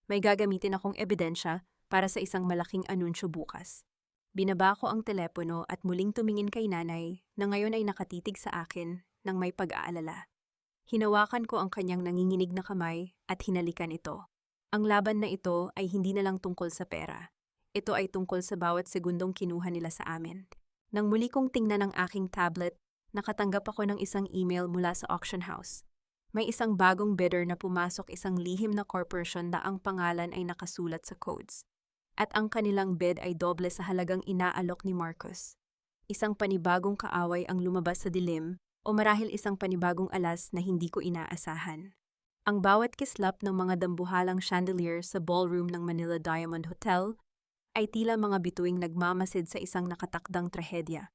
May gagamitin akong ebidensya para sa isang malaking anunsyo bukas. Binaba ko ang telepono at muling tumingin kay nanay na ngayon ay nakatitig sa akin ng may pag-aalala. Hinawakan ko ang kanyang nanginginig na kamay at hinalikan ito. Ang laban na ito ay hindi na lang tungkol sa pera. Ito ay tungkol sa bawat segundong kinuha nila sa amin. Nang muli kong tingnan ang aking tablet, nakatanggap ako ng isang email mula sa auction house. May isang bagong bidder na pumasok, isang lihim na corporation na ang pangalan ay nakasulat sa codes. At ang kanilang bid ay doble sa halagang inaalok ni Marcos. Isang panibagong kaaway ang lumabas sa dilim, o marahil isang panibagong alas na hindi ko inaasahan. Ang bawat kislap ng mga dambuhalang chandelier sa ballroom ng Manila Diamond Hotel ay tila mga bituing nagmamasid sa isang nakatakdang trahedya.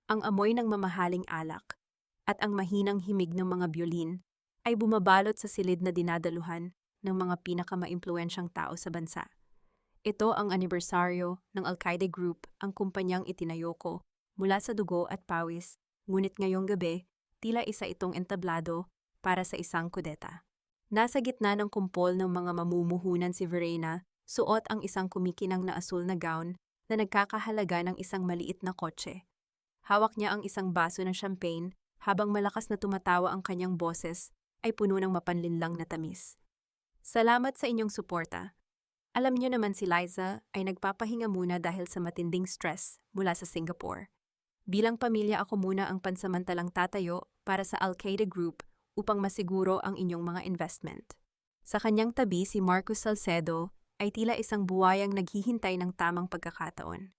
Ang amoy ng mamahaling alak at ang mahinang himig ng mga biolin ay bumabalot sa silid na dinadaluhan ng mga pinakamaimpluwensyang tao sa bansa. Ito ang anibersaryo ng Alcaide Group, ang kumpanyang itinayo ko mula sa dugo at pawis, ngunit ngayong gabi, tila isa itong entablado para sa isang kudeta. Nasa gitna ng kumpol ng mga mamumuhunan si Verena, suot ang isang kumikinang na asul na gown na nagkakahalaga ng isang maliit na kotse. Hawak niya ang isang baso ng champagne habang malakas na tumatawa, ang kanyang boses ay puno ng mapanlinlang na tamis. Salamat sa inyong suporta. Alam niyo naman si Liza ay nagpapahinga muna dahil sa matinding stress mula sa Singapore. Bilang pamilya ako muna ang pansamantalang tatayo para sa Al-Qaeda Group upang masiguro ang inyong mga investment. Sa kanyang tabi si Marcus Salcedo ay tila isang buwayang naghihintay ng tamang pagkakataon.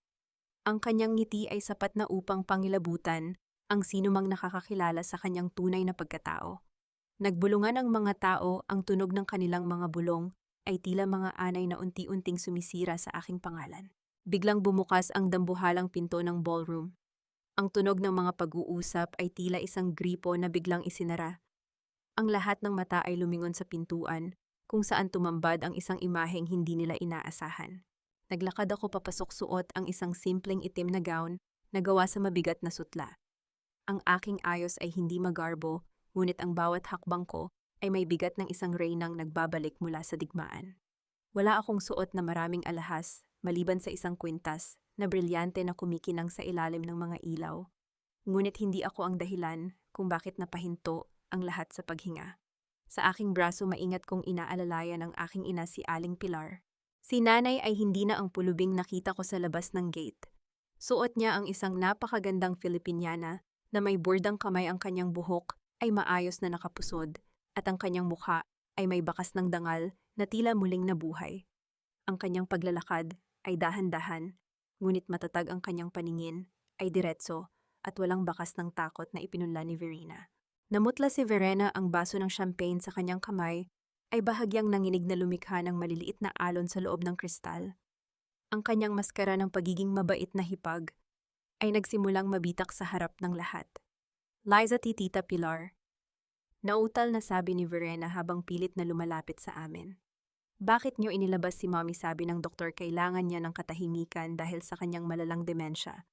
Ang kanyang ngiti ay sapat na upang pangilabutan ang sinumang nakakakilala sa kanyang tunay na pagkatao. Nagbulungan ang mga tao, ang tunog ng kanilang mga bulong ay tila mga anay na unti-unting sumisira sa aking pangalan. Biglang bumukas ang dambuhalang pinto ng ballroom. Ang tunog ng mga pag-uusap ay tila isang gripo na biglang isinara. Ang lahat ng mata ay lumingon sa pintuan, kung saan tumambad ang isang imaheng hindi nila inaasahan. Naglakad ako papasok suot ang isang simpleng itim na gown na gawa sa mabigat na sutla. Ang aking ayos ay hindi magarbo, ngunit ang bawat hakbang ko ay may bigat ng isang reynang nagbabalik mula sa digmaan. Wala akong suot na maraming alahas, maliban sa isang kwintas na brilyante na kumikinang sa ilalim ng mga ilaw. Ngunit hindi ako ang dahilan kung bakit napahinto ang lahat sa paghinga. Sa aking braso maingat kong inaalalayan ang aking ina si Aling Pilar. Si nanay ay hindi na ang pulubing nakita ko sa labas ng gate. Suot niya ang isang napakagandang Filipiniana na may bordang kamay, ang kanyang buhok ay maayos na nakapusod at ang kanyang mukha ay may bakas ng dangal na tila muling nabuhay. Ang kanyang paglalakad ay dahan-dahan, ngunit matatag ang kanyang paningin ay diretso at walang bakas ng takot na ipinunla ni Verena. Namutla si Verena ang baso ng champagne sa kanyang kamay ay bahagyang nanginig na lumikha ng maliliit na alon sa loob ng kristal. Ang kanyang maskara ng pagiging mabait na hipag ay nagsimulang mabitak sa harap ng lahat. Liza, Tita Pilar. Nautal na sabi ni Verena habang pilit na lumalapit sa amin. Bakit niyo inilabas si Mommy? Sabi ng doktor, kailangan niya ng katahimikan dahil sa kanyang malalang demensya.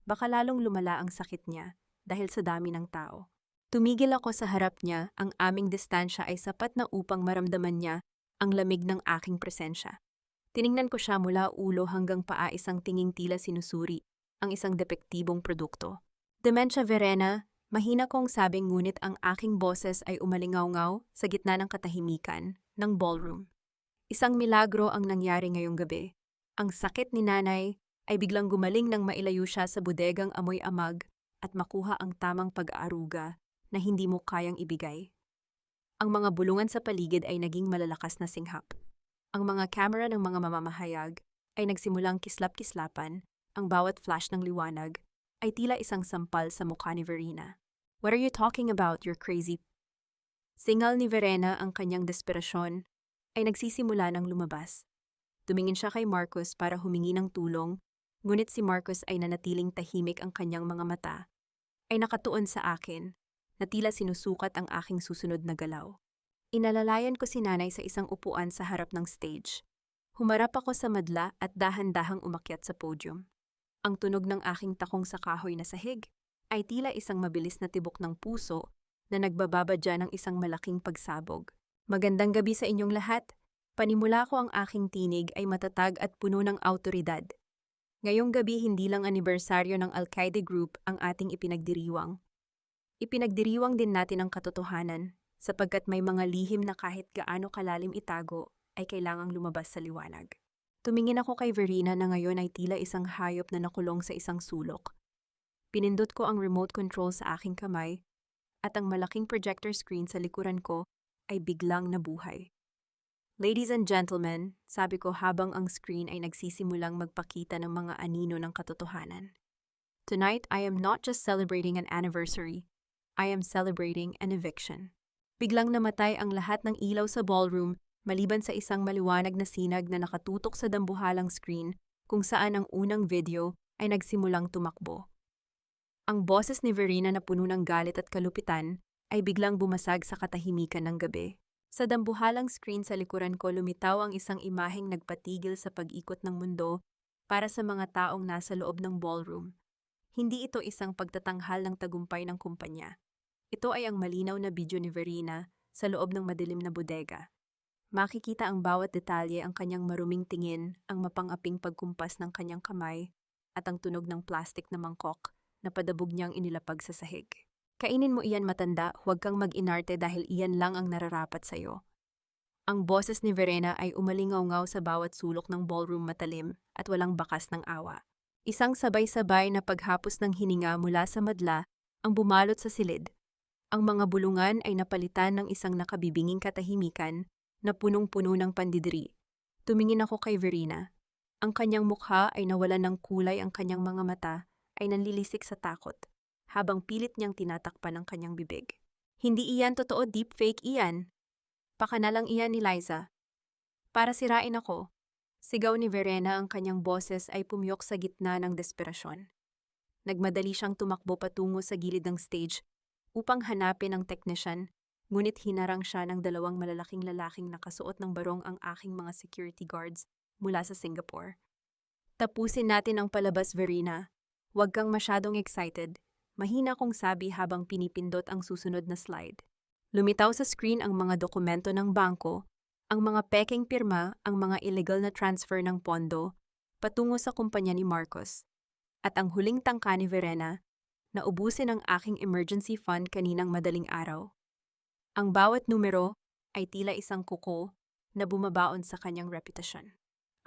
Baka lalong lumala ang sakit niya dahil sa dami ng tao. Tumigil ako sa harap niya, ang aming distansya ay sapat na upang maramdaman niya ang lamig ng aking presensya. Tiningnan ko siya mula ulo hanggang paa, isang tinging tila sinusuri ang isang depektibong produkto. Dementia, Verena. Mahina kong sabing, ngunit ang aking boses ay umalingaw-ngaw sa gitna ng katahimikan ng ballroom. Isang milagro ang nangyari ngayong gabi. Ang sakit ni nanay ay biglang gumaling nang mailayo siya sa bodegang amoy amag at makuha ang tamang pag-aaruga na hindi mo kayang ibigay. Ang mga bulungan sa paligid ay naging malalakas na singhap. Ang mga kamera ng mga mamamahayag ay nagsimulang kislap-kislapan, ang bawat flash ng liwanag ay tila isang sampal sa mukha ni Verena. What are you talking about, you're crazy? Singal ni Verena, ang kanyang desperasyon ay nagsisimula ng lumabas. Tumingin siya kay Marcus para humingi ng tulong, ngunit si Marcus ay nanatiling tahimik, ang kanyang mga mata ay nakatuon sa akin na tila sinusukat ang aking susunod na galaw. Inalalayan ko si nanay sa isang upuan sa harap ng stage. Humarap ako sa madla at dahan-dahang umakyat sa podium. Ang tunog ng aking takong sa kahoy na sahig ay tila isang mabilis na tibok ng puso na nagbababadya ng isang malaking pagsabog. Magandang gabi sa inyong lahat. Panimula ko ang aking tinig ay matatag at puno ng awtoridad. Ngayong gabi hindi lang anibersaryo ng Al-Qaeda Group ang ating ipinagdiriwang. Ipinagdiriwang din natin ang katotohanan, sapagkat may mga lihim na kahit gaano kalalim itago ay kailangang lumabas sa liwanag. Tumingin ako kay Verena na ngayon ay tila isang hayop na nakulong sa isang sulok. Pinindot ko ang remote control sa aking kamay at ang malaking projector screen sa likuran ko ay biglang nabuhay. Ladies and gentlemen, sabi ko habang ang screen ay nagsisimulang magpakita ng mga anino ng katotohanan. Tonight, I am not just celebrating an anniversary, I am celebrating an eviction. Biglang namatay ang lahat ng ilaw sa ballroom maliban sa isang maliwanag na sinag na nakatutok sa dambuhalang screen kung saan ang unang video ay nagsimulang tumakbo. Ang boses ni Verena na puno ng galit at kalupitan ay biglang bumasag sa katahimikan ng gabi. Sa dambuhalang screen sa likuran ko lumitaw ang isang imaheng nagpatigil sa pag-ikot ng mundo para sa mga taong nasa loob ng ballroom. Hindi ito isang pagtatanghal ng tagumpay ng kumpanya. Ito ay ang malinaw na video ni Verena sa loob ng madilim na bodega. Makikita ang bawat detalye, ang kanyang maruming tingin, ang mapang-aping pagkumpas ng kanyang kamay, at ang tunog ng plastik na mangkok na padabog niyang inilapag sa sahig. Kainin mo iyan, matanda, huwag kang mag-inarte dahil iyan lang ang nararapat sa'yo. Ang boses ni Verena ay umalingaw-ngaw sa bawat sulok ng ballroom matalim at walang bakas ng awa. Isang sabay-sabay na paghapos ng hininga mula sa madla ang bumalot sa silid. Ang mga bulungan ay napalitan ng isang nakabibinging katahimikan na punong-puno ng pandidiri. Tumingin ako kay Verena. Ang kanyang mukha ay nawalan ng kulay, ang kanyang mga mata ay nanlilisik sa takot, habang pilit niyang tinatakpan ang kanyang bibig. Hindi iyan totoo, deepfake iyan. Pakanalang iyan ni Liza. Para sirain ako, sigaw ni Verena, ang kanyang boses ay pumiyok sa gitna ng desperasyon. Nagmadali siyang tumakbo patungo sa gilid ng stage upang hanapin ang teknisyan, ngunit hinarang siya ng dalawang malalaking lalaking nakasuot ng barong, ang aking mga security guards mula sa Singapore. Tapusin natin ang palabas, Verena. Huwag kang masyadong excited. Mahina kong sabi habang pinipindot ang susunod na slide. Lumitaw sa screen ang mga dokumento ng bangko, ang mga peking pirma, ang mga illegal na transfer ng pondo patungo sa kumpanya ni Marcos. At ang huling tangka ni Verena, na ubusin ang aking emergency fund kaninang madaling araw. Ang bawat numero ay tila isang kuko na bumabaon sa kanyang reputasyon.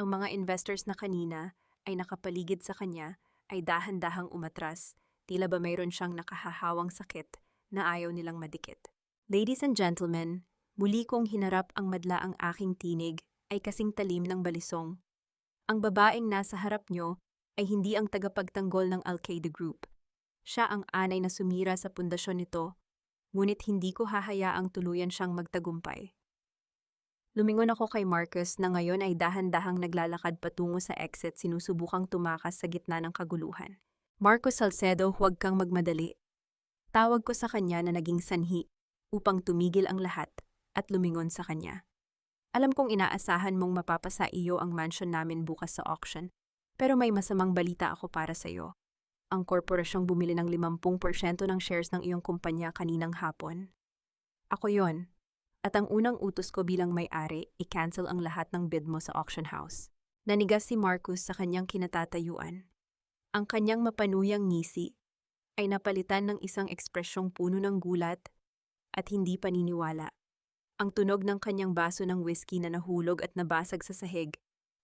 Ang mga investors na kanina ay nakapaligid sa kanya ay dahan-dahang umatras, tila ba mayroon siyang nakahahawang sakit na ayaw nilang madikit. Ladies and gentlemen, muli kong hinarap ang madla, ang aking tinig ay kasing talim ng balisong. Ang babaeng nasa harap nyo ay hindi ang tagapagtanggol ng Al-Qaeda Group. Siya ang anay na sumira sa pundasyon nito, ngunit hindi ko hahayaang tuluyan siyang magtagumpay. Lumingon ako kay Marcos na ngayon ay dahan-dahang naglalakad patungo sa exit, sinusubukang tumakas sa gitna ng kaguluhan. Marcos Salcedo, huwag kang magmadali. Tawag ko sa kanya na naging sanhi upang tumigil ang lahat at lumingon sa kanya. Alam kong inaasahan mong mapapasa iyo ang mansion namin bukas sa auction, pero may masamang balita ako para sa iyo. Ang korporasyong bumili ng 50% ng shares ng iyong kumpanya kaninang hapon. Ako yon. At ang unang utos ko bilang may-ari, i-cancel ang lahat ng bid mo sa auction house. Nanigas si Marcos sa kanyang kinatatayuan. Ang kanyang mapanuyang ngisi ay napalitan ng isang ekspresyong puno ng gulat at hindi paniniwala. Ang tunog ng kanyang baso ng whiskey na nahulog at nabasag sa sahig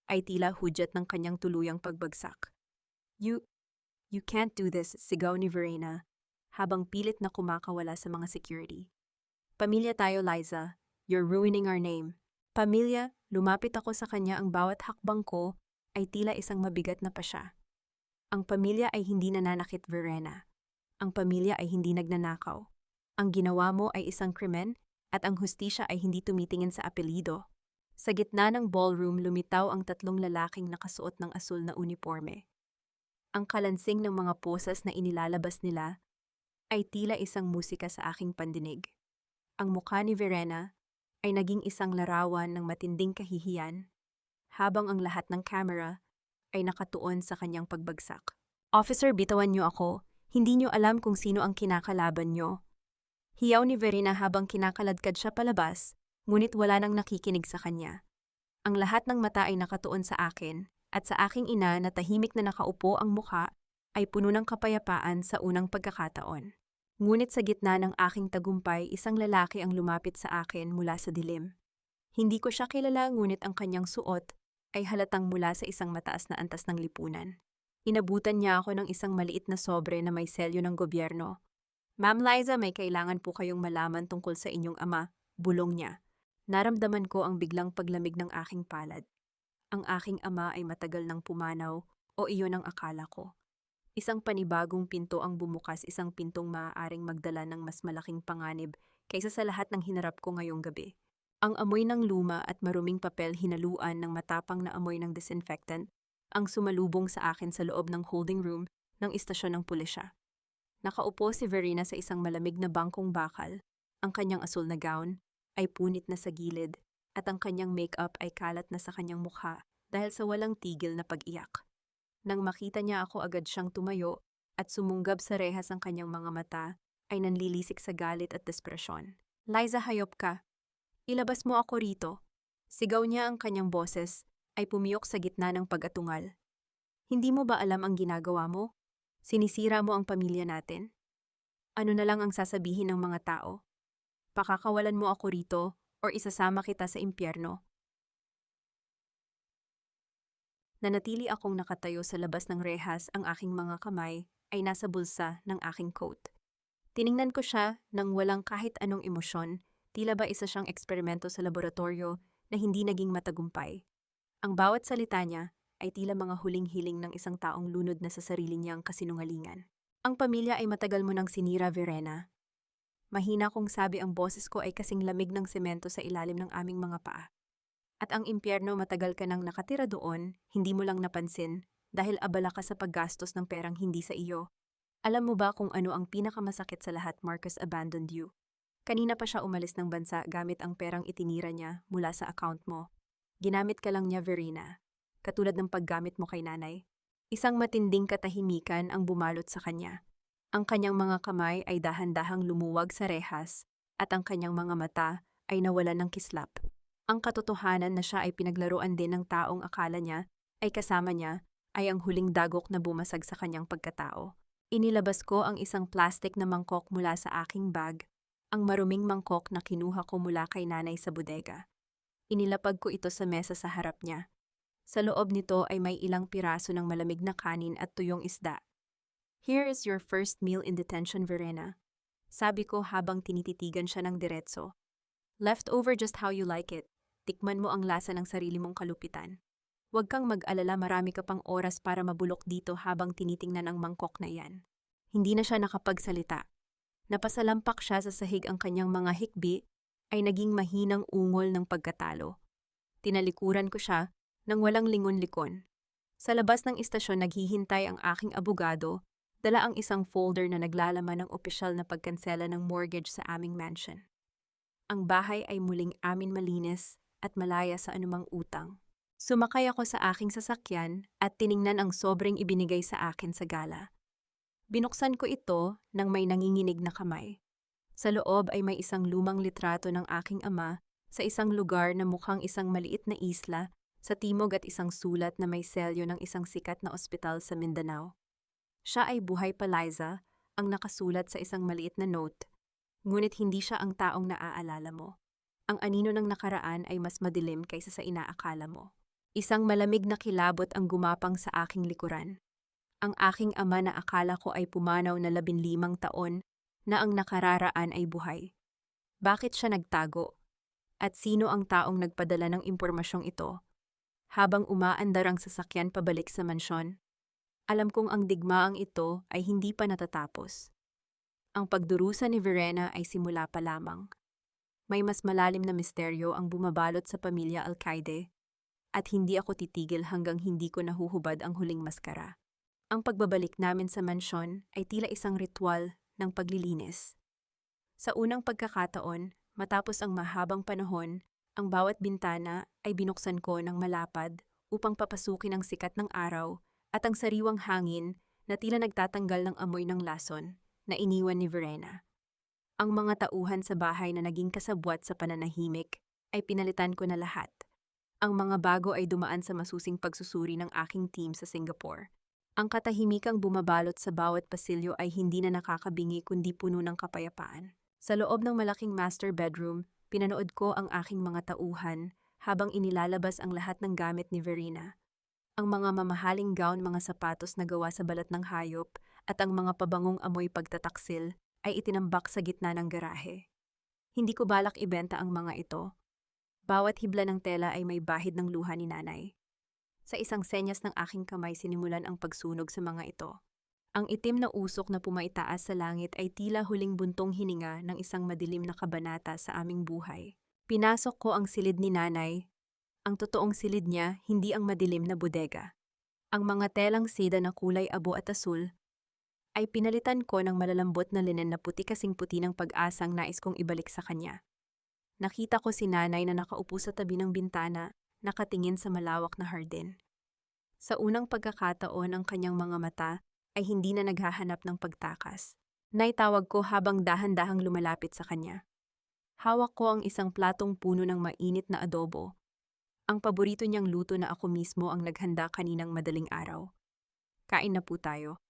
ay tila hudyat ng kanyang tuluyang pagbagsak. You can't do this, sigaw ni Verena, habang pilit na kumakawala sa mga security. Pamilya tayo, Liza. You're ruining our name. Pamilya, lumapit ako sa kanya, ang bawat hakbang ko ay tila isang mabigat na pasya. Ang pamilya ay hindi nananakit, Verena. Ang pamilya ay hindi nagnanakaw. Ang ginawa mo ay isang krimen at ang hustisya ay hindi tumitingin sa apelido. Sa gitna ng ballroom, lumitaw ang tatlong lalaking nakasuot ng asul na uniforme. Ang kalansing ng mga poses na inilalabas nila ay tila isang musika sa aking pandinig. Ang mukha ni Verena ay naging isang larawan ng matinding kahihiyan, habang ang lahat ng camera ay nakatuon sa kanyang pagbagsak. Officer, bitawan niyo ako. Hindi niyo alam kung sino ang kinakalaban niyo. Hiyaw ni Verena habang kinakaladkad siya palabas, ngunit wala nang nakikinig sa kanya. Ang lahat ng mata ay nakatuon sa akin, at sa aking ina na tahimik na nakaupo, ang mukha ay puno ng kapayapaan sa unang pagkakataon. Ngunit sa gitna ng aking tagumpay, isang lalaki ang lumapit sa akin mula sa dilim. Hindi ko siya kilala, ngunit ang kanyang suot ay halatang mula sa isang mataas na antas ng lipunan. Inabutan niya ako ng isang maliit na sobre na may selyo ng gobyerno. Ma'am Liza, may kailangan po kayong malaman tungkol sa inyong ama, bulong niya. Naramdaman ko ang biglang paglamig ng aking palad. Ang aking ama ay matagal nang pumanaw, o iyon ang akala ko. Isang panibagong pinto ang bumukas, isang pintong maaaring magdala ng mas malaking panganib kaysa sa lahat ng hinarap ko ngayong gabi. Ang amoy ng luma at maruming papel hinaluan ng matapang na amoy ng disinfectant ang sumalubong sa akin sa loob ng holding room ng istasyon ng pulisya. Nakaupo si Verena sa isang malamig na bangkong bakal. Ang kanyang asul na gown ay punit na sa gilid at ang kanyang makeup ay kalat na sa kanyang mukha dahil sa walang tigil na pag-iyak. Nang makita niya ako, agad siyang tumayo at sumunggab sa rehas, ang kanyang mga mata ay nanlilisik sa galit at desperasyon. Liza, hayop ka! Ilabas mo ako rito! Sigaw niya, ang kanyang boses ay pumiyok sa gitna ng pag-atungal. Hindi mo ba alam ang ginagawa mo? Sinisira mo ang pamilya natin? Ano na lang ang sasabihin ng mga tao? Pakakawalan mo ako rito or isasama kita sa impyerno. Nanatili akong nakatayo sa labas ng rehas, ang aking mga kamay ay nasa bulsa ng aking coat. Tiningnan ko siya nang walang kahit anong emosyon, tila ba isa siyang eksperimento sa laboratorio na hindi naging matagumpay. Ang bawat salita niya ay tila mga huling hiling ng isang taong lunod na sa sarili niyang kasinungalingan. Ang pamilya ay matagal mo nang sinira, Verena. Mahina kong sabi, ang boses ko ay kasing lamig ng semento sa ilalim ng aming mga paa. At ang impyerno, matagal ka nang nakatira doon, hindi mo lang napansin dahil abala ka sa paggastos ng perang hindi sa iyo. Alam mo ba kung ano ang pinakamasakit sa lahat? Marcus abandoned you. Kanina pa siya umalis ng bansa gamit ang perang itinira niya mula sa account mo. Ginamit ka lang niya, Verena. Katulad ng paggamit mo kay nanay. Isang matinding katahimikan ang bumalot sa kanya. Ang kanyang mga kamay ay dahan-dahang lumuwag sa rehas at ang kanyang mga mata ay nawalan ng kislap. Ang katotohanan na siya ay pinaglaruan din ng taong akala niya ay kasama niya ay ang huling dagok na bumasag sa kanyang pagkatao. Inilabas ko ang isang plastic na mangkok mula sa aking bag, ang maruming mangkok na kinuha ko mula kay nanay sa bodega. Inilapag ko ito sa mesa sa harap niya. Sa loob nito ay may ilang piraso ng malamig na kanin at tuyong isda. Here is your first meal in detention, Verena. Sabi ko habang tinititigan siya ng diretso. Leftover just how you like it. Tikman mo ang lasa ng sarili mong kalupitan. Huwag kang mag-alala, marami ka pang oras para mabulok dito habang tinitingnan ang mangkok na iyan. Hindi na siya nakapagsalita. Napasalampak siya sa sahig, ang kanyang mga hikbi ay naging mahinang ungol ng pagkatalo. Tinalikuran ko siya nang walang lingon-likon. Sa labas ng istasyon naghihintay ang aking abogado, dala ang isang folder na naglalaman ng opisyal na pagkansela ng mortgage sa aming mansion. Ang bahay ay muling amin, malinis at malaya sa anumang utang. Sumakay ako sa aking sasakyan at tiningnan ang sobrang ibinigay sa akin sa gala. Binuksan ko ito nang may nanginginig na kamay. Sa loob ay may isang lumang litrato ng aking ama sa isang lugar na mukhang isang maliit na isla sa timog at isang sulat na may selyo ng isang sikat na ospital sa Mindanao. Siya ay buhay pa, Liza, ang nakasulat sa isang maliit na note. Ngunit hindi siya ang taong naaalala mo. Ang anino ng nakaraan ay mas madilim kaysa sa inaakala mo. Isang malamig na kilabot ang gumapang sa aking likuran. Ang aking ama na akala ko ay pumanaw na 15 taon na ang nakararaan ay buhay. Bakit siya nagtago? At sino ang taong nagpadala ng impormasyong ito? Habang umaandar ang sasakyan pabalik sa mansyon, alam kong ang digmaang ito ay hindi pa natatapos. Ang pagdurusa ni Verena ay simula pa lamang. May mas malalim na misteryo ang bumabalot sa pamilya Alcaide at hindi ako titigil hanggang hindi ko nahuhubad ang huling maskara. Ang pagbabalik namin sa mansyon ay tila isang ritual ng paglilinis. Sa unang pagkakataon, matapos ang mahabang panahon, ang bawat bintana ay binuksan ko ng malapad upang papasukin ang sikat ng araw at ang sariwang hangin na tila nagtatanggal ng amoy ng lason na iniwan ni Verena. Ang mga tauhan sa bahay na naging kasabwat sa pananahimik ay pinalitan ko na lahat. Ang mga bago ay dumaan sa masusing pagsusuri ng aking team sa Singapore. Ang katahimikang bumabalot sa bawat pasilyo ay hindi na nakakabingi kundi puno ng kapayapaan. Sa loob ng malaking master bedroom, pinanood ko ang aking mga tauhan habang inilalabas ang lahat ng gamit ni Verena. Ang mga mamahaling gown, mga sapatos na gawa sa balat ng hayop, at ang mga pabangong amoy pagtataksil ay itinambak sa gitna ng garahe. Hindi ko balak ibenta ang mga ito. Bawat hibla ng tela ay may bahid ng luha ni nanay. Sa isang senyas ng aking kamay sinimulan ang pagsunog sa mga ito. Ang itim na usok na pumaitaas sa langit ay tila huling buntong hininga ng isang madilim na kabanata sa aming buhay. Pinasok ko ang silid ni nanay. Ang totoong silid niya, hindi ang madilim na bodega. Ang mga telang seda na kulay abo at asul ay pinalitan ko ng malalambot na linen na puti kasing puti ng pag-asang nais kong ibalik sa kanya. Nakita ko si nanay na nakaupo sa tabi ng bintana, nakatingin sa malawak na hardin. Sa unang pagkakataon, ang kanyang mga mata ay hindi na naghahanap ng pagtakas. Naitawag ko habang dahan-dahang lumalapit sa kanya. Hawak ko ang isang platong puno ng mainit na adobo. Ang paborito niyang luto na ako mismo ang naghanda kaninang madaling araw. Kain na po tayo.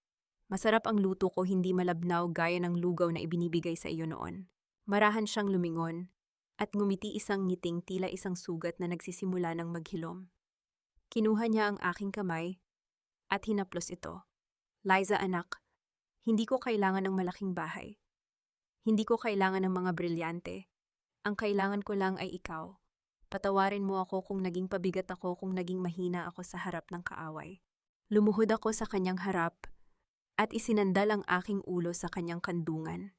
Masarap ang luto ko, hindi malabnaw gaya ng lugaw na ibinibigay sa iyo noon. Marahan siyang lumingon at ngumiti isang ngiting tila isang sugat na nagsisimula ng maghilom. Kinuha niya ang aking kamay at hinaplos ito. Liza anak, hindi ko kailangan ng malaking bahay. Hindi ko kailangan ng mga brilyante. Ang kailangan ko lang ay ikaw. Patawarin mo ako kung naging pabigat ako, kung naging mahina ako sa harap ng kaaway. Lumuhod ako sa kanyang harap at isinandal ang aking ulo sa kanyang kandungan.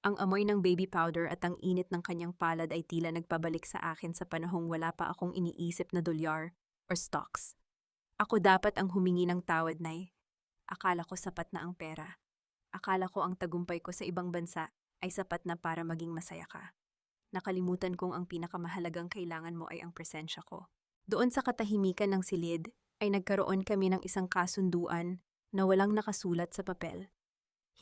Ang amoy ng baby powder at ang init ng kanyang palad ay tila nagpabalik sa akin sa panahong wala pa akong iniisip na dolyar or stocks. Ako dapat ang humingi ng tawad, Nay. Akala ko sapat na ang pera. Akala ko ang tagumpay ko sa ibang bansa ay sapat na para maging masaya ka. Nakalimutan kong ang pinakamahalagang kailangan mo ay ang presensya ko. Doon sa katahimikan ng silid ay nagkaroon kami ng isang kasunduan na walang nakasulat sa papel.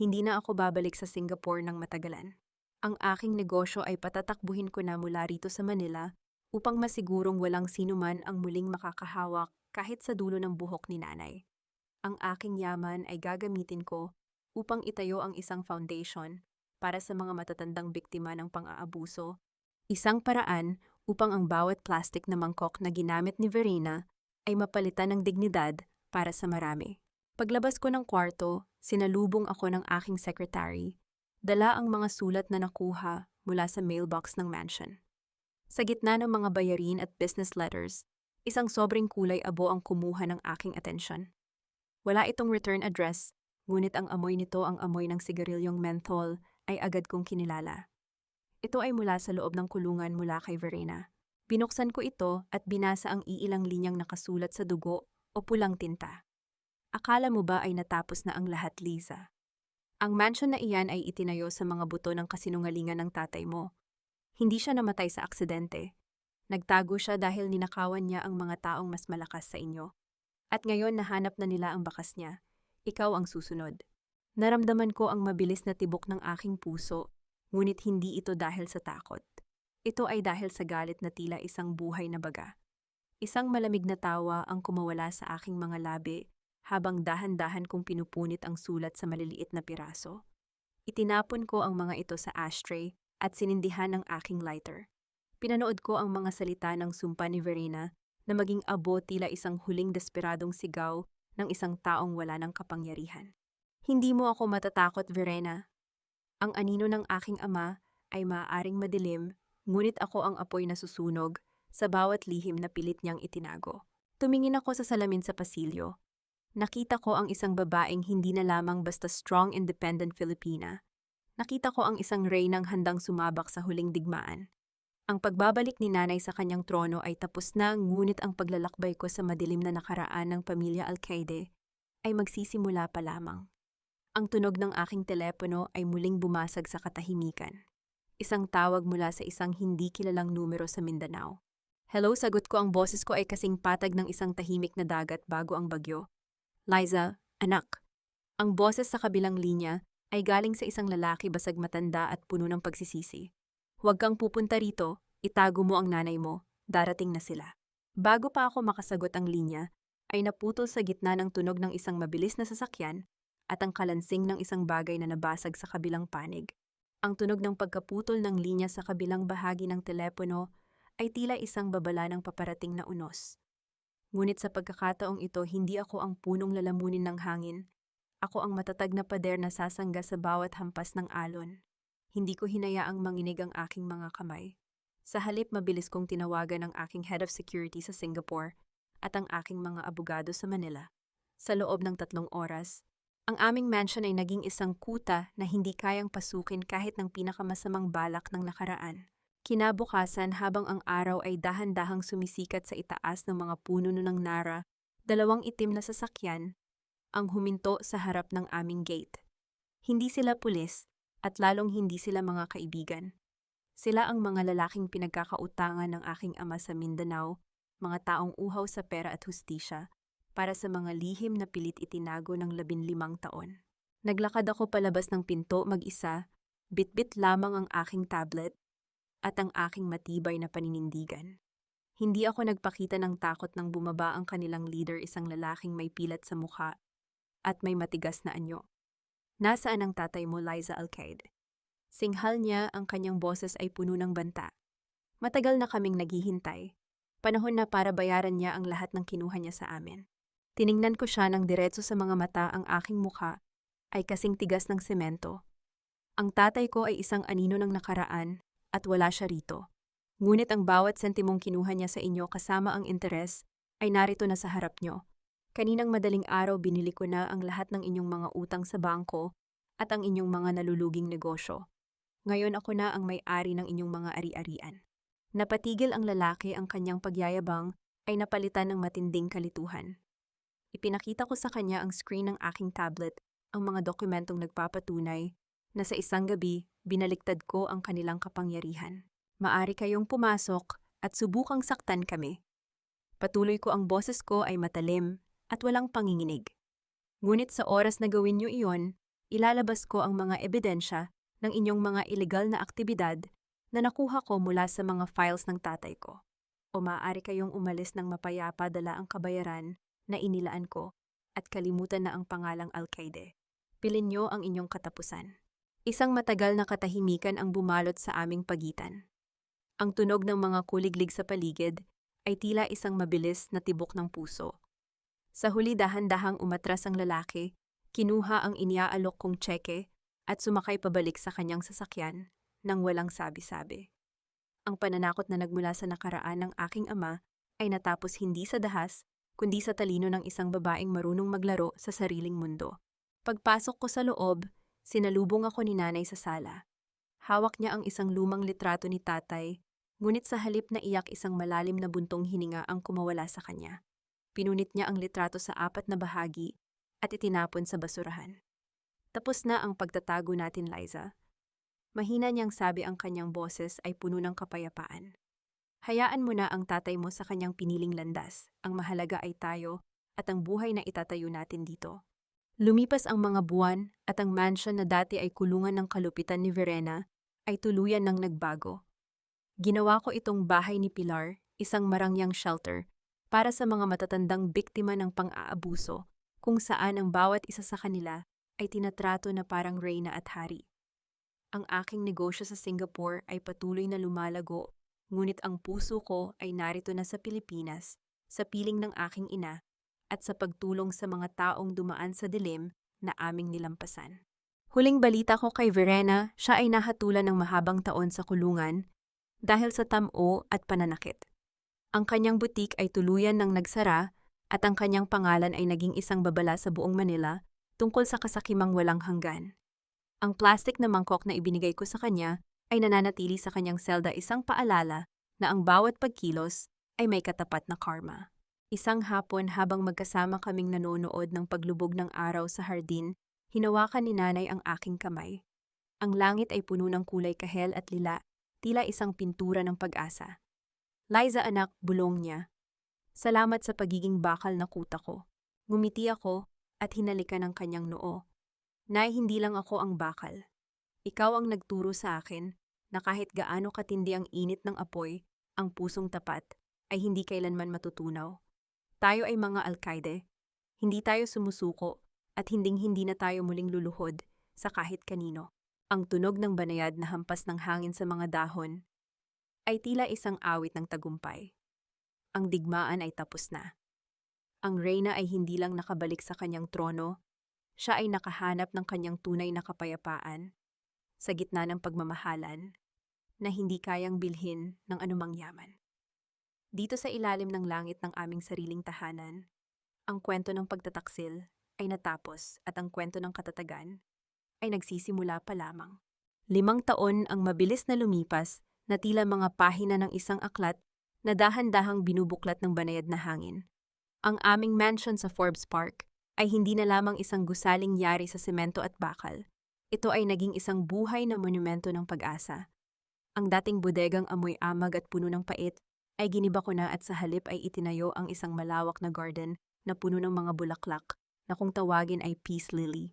Hindi na ako babalik sa Singapore ng matagalan. Ang aking negosyo ay patatakbuhin ko na mula rito sa Manila upang masigurong walang sinuman ang muling makakahawak kahit sa dulo ng buhok ni nanay. Ang aking yaman ay gagamitin ko upang itayo ang isang foundation para sa mga matatandang biktima ng pang-aabuso, isang paraan upang ang bawat plastic na mangkok na ginamit ni Verena ay mapalitan ng dignidad para sa marami. Paglabas ko ng kwarto, sinalubong ako ng aking secretary, dala ang mga sulat na nakuha mula sa mailbox ng mansion. Sa gitna ng mga bayarin at business letters, isang sobrang kulay abo ang kumuha ng aking atensyon. Wala itong return address, ngunit ang amoy nito, ang amoy ng sigarilyong menthol, ay agad kong kinilala. Ito ay mula sa loob ng kulungan mula kay Verena. Binuksan ko ito at binasa ang iilang linyang nakasulat sa dugo o pulang tinta. Akala mo ba ay natapos na ang lahat, Liza? Ang mansion na iyan ay itinayo sa mga buto ng kasinungalingan ng tatay mo. Hindi siya namatay sa aksidente. Nagtago siya dahil ninakawan niya ang mga taong mas malakas sa inyo. At ngayon nahanap na nila ang bakas niya. Ikaw ang susunod. Naramdaman ko ang mabilis na tibok ng aking puso, ngunit hindi ito dahil sa takot. Ito ay dahil sa galit na tila isang buhay na baga. Isang malamig na tawa ang kumawala sa aking mga labi habang dahan-dahan kong pinupunit ang sulat sa maliliit na piraso. Itinapon ko ang mga ito sa ashtray at sinindihan ang aking lighter. Pinanood ko ang mga salita ng sumpa ni Verena na maging abo tila isang huling desperadong sigaw ng isang taong wala ng kapangyarihan. Hindi mo ako matatakot, Verena. Ang anino ng aking ama ay maaaring madilim, ngunit ako ang apoy na susunog sa bawat lihim na pilit niyang itinago. Tumingin ako sa salamin sa pasilyo. Nakita ko ang isang babaeng hindi na lamang basta strong, independent Filipina. Nakita ko ang isang reynang handang sumabak sa huling digmaan. Ang pagbabalik ni nanay sa kanyang trono ay tapos na, ngunit ang paglalakbay ko sa madilim na nakaraan ng pamilya Alcaide ay magsisimula pa lamang. Ang tunog ng aking telepono ay muling bumasag sa katahimikan. Isang tawag mula sa isang hindi kilalang numero sa Mindanao. Hello, sagot ko. Ang boses ko ay kasing patag ng isang tahimik na dagat bago ang bagyo. Liza, anak. Ang boses sa kabilang linya ay galing sa isang lalaki basag matanda at puno ng pagsisisi. Huwag kang pupunta rito, itago mo ang nanay mo, darating na sila. Bago pa ako makasagot ang linya, ay naputol sa gitna ng tunog ng isang mabilis na sasakyan at ang kalansing ng isang bagay na nabasag sa kabilang panig. Ang tunog ng pagkaputol ng linya sa kabilang bahagi ng telepono ay tila isang babala ng paparating na unos. Ngunit sa pagkakataong ito, hindi ako ang punong lalamunin ng hangin. Ako ang matatag na pader na sasangga sa bawat hampas ng alon. Hindi ko hinayaang manginig ang aking mga kamay. Sa halip, mabilis kong tinawagan ang aking head of security sa Singapore at ang aking mga abogado sa Manila. Sa loob ng 3 oras, ang aming mansion ay naging isang kuta na hindi kayang pasukin kahit ng pinakamasamang balak ng nakaraan. Kinabukasan, habang ang araw ay dahan-dahang sumisikat sa itaas ng mga puno ng Nara, 2 itim na sasakyan ang huminto sa harap ng aming gate. Hindi sila pulis at lalong hindi sila mga kaibigan. Sila ang mga lalaking pinagkakautangan ng aking ama sa Mindanao, mga taong uhaw sa pera at hustisya, para sa mga lihim na pilit itinago ng 15 taon. Naglakad ako palabas ng pinto mag-isa, bitbit lamang ang aking tablet at ang aking matibay na paninindigan. Hindi ako nagpakita ng takot nang bumaba ang kanilang leader, isang lalaking may pilat sa mukha at may matigas na anyo. Nasaan ang tatay mo, Liza Alcaide? Singhal niya, ang kanyang boses ay puno ng banta. Matagal na kaming naghihintay. Panahon na para bayaran niya ang lahat ng kinuha niya sa amin. Tiningnan ko siya ng diretso sa mga mata, ang aking mukha ay kasing tigas ng semento. Ang tatay ko ay isang anino ng nakaraan at wala siya rito. Ngunit ang bawat sentimong kinuha niya sa inyo kasama ang interes ay narito na sa harap niyo. Kaninang madaling araw binili ko na ang lahat ng inyong mga utang sa bangko at ang inyong mga naluluging negosyo. Ngayon ako na ang may-ari ng inyong mga ari-arian. Napatigil ang lalaki, ang kanyang pagyayabang ay napalitan ng matinding kalituhan. Ipinakita ko sa kanya ang screen ng aking tablet, ang mga dokumentong nagpapatunay na sa isang gabi binaliktad ko ang kanilang kapangyarihan. Maari kayong pumasok at subukang saktan kami. Patuloy ko, ang boses ko ay matalim at walang panginginig. Ngunit sa oras na gawin niyo iyon, ilalabas ko ang mga ebidensya ng inyong mga ilegal na aktibidad na nakuha ko mula sa mga files ng tatay ko. O maaari kayong umalis ng mapayapa, dala ang kabayaran na inilaan ko at kalimutan na ang pangalang Alcaide. Pilin niyo ang inyong katapusan. Isang matagal na katahimikan ang bumalot sa aming pagitan. Ang tunog ng mga kuliglig sa paligid ay tila isang mabilis na tibok ng puso. Sa huli, dahan-dahang umatras ang lalaki, kinuha ang iniaalok kong tseke at sumakay pabalik sa kanyang sasakyan nang walang sabi-sabi. Ang pananakot na nagmula sa nakaraan ng aking ama ay natapos hindi sa dahas, kundi sa talino ng isang babaeng marunong maglaro sa sariling mundo. Pagpasok ko sa loob, sinalubong ako ni nanay sa sala. Hawak niya ang isang lumang litrato ni tatay, ngunit sa halip na iyak, isang malalim na buntong hininga ang kumawala sa kanya. Pinunit niya ang litrato sa 4 na bahagi at itinapon sa basurahan. Tapos na ang pagtatago natin, Liza. Mahina niyang sabi, ang kanyang boses ay puno ng kapayapaan. Hayaan mo na ang tatay mo sa kanyang piniling landas. Ang mahalaga ay tayo at ang buhay na itatayo natin dito. Lumipas ang mga buwan at ang mansion na dati ay kulungan ng kalupitan ni Verena ay tuluyan ng nagbago. Ginawa ko itong bahay ni Pilar, isang marangyang shelter, para sa mga matatandang biktima ng pang-aabuso, kung saan ang bawat isa sa kanila ay tinatrato na parang reyna at hari. Ang aking negosyo sa Singapore ay patuloy na lumalago, ngunit ang puso ko ay narito na sa Pilipinas, sa piling ng aking ina, at sa pagtulong sa mga taong dumaan sa dilim na aming nilampasan. Huling balita ko kay Verena, siya ay nahatulan ng mahabang taon sa kulungan dahil sa tamo at pananakit. Ang kanyang butik ay tuluyan ng nagsara at ang kanyang pangalan ay naging isang babala sa buong Manila tungkol sa kasakimang walang hanggan. Ang plastic na mangkok na ibinigay ko sa kanya ay nananatili sa kanyang selda, isang paalala na ang bawat pagkilos ay may katapat na karma. Isang hapon, habang magkasama kaming nanonood ng paglubog ng araw sa hardin, hinawakan ni nanay ang aking kamay. Ang langit ay puno ng kulay kahel at lila, tila isang pintura ng pag-asa. Liza anak, bulong niya. Salamat sa pagiging bakal na kuta ko. Ngumiti ako at hinalikan ang kanyang noo. Nay, hindi lang ako ang bakal. Ikaw ang nagturo sa akin na kahit gaano katindi ang init ng apoy, ang pusong tapat ay hindi kailanman matutunaw. Tayo ay mga Alcaide. Hindi tayo sumusuko at hinding-hindi na tayo muling luluhod sa kahit kanino. Ang tunog ng banayad na hampas ng hangin sa mga dahon ay tila isang awit ng tagumpay. Ang digmaan ay tapos na. Ang reyna ay hindi lang nakabalik sa kanyang trono, siya ay nakahanap ng kanyang tunay na kapayapaan sa gitna ng pagmamahalan na hindi kayang bilhin ng anumang yaman. Dito sa ilalim ng langit ng aming sariling tahanan, ang kwento ng pagtataksil ay natapos at ang kwento ng katatagan ay nagsisimula pa lamang. 5 taon ang mabilis na lumipas na tila mga pahina ng isang aklat na dahan-dahang binubuklat ng banayad na hangin. Ang aming mansion sa Forbes Park ay hindi na lamang isang gusaling yari sa semento at bakal. Ito ay naging isang buhay na monumento ng pag-asa. Ang dating bodegang amoy amag at puno ng pait ay giniba ko na at sa halip ay itinayo ang isang malawak na garden na puno ng mga bulaklak na kung tawagin ay peace lily.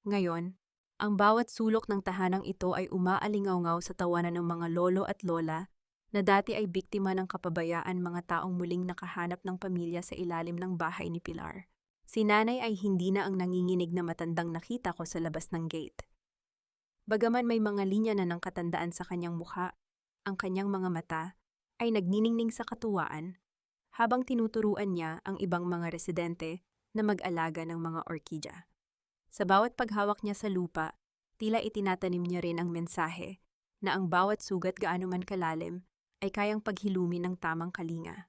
Ngayon, ang bawat sulok ng tahanang ito ay umaalingaw-ngaw sa tawanan ng mga lolo at lola na dati ay biktima ng kapabayaan, mga taong muling nakahanap ng pamilya sa ilalim ng bahay ni Pilar. Si nanay ay hindi na ang nanginginig na matandang nakita ko sa labas ng gate. Bagaman may mga linya na ng katandaan sa kanyang mukha, ang kanyang mga mata ay nagniningning sa katuwaan habang tinuturuan niya ang ibang mga residente na mag-alaga ng mga orkidya. Sa bawat paghawak niya sa lupa, tila itinatanim niya rin ang mensahe na ang bawat sugat gaano man kalalim ay kayang paghilumin ng tamang kalinga.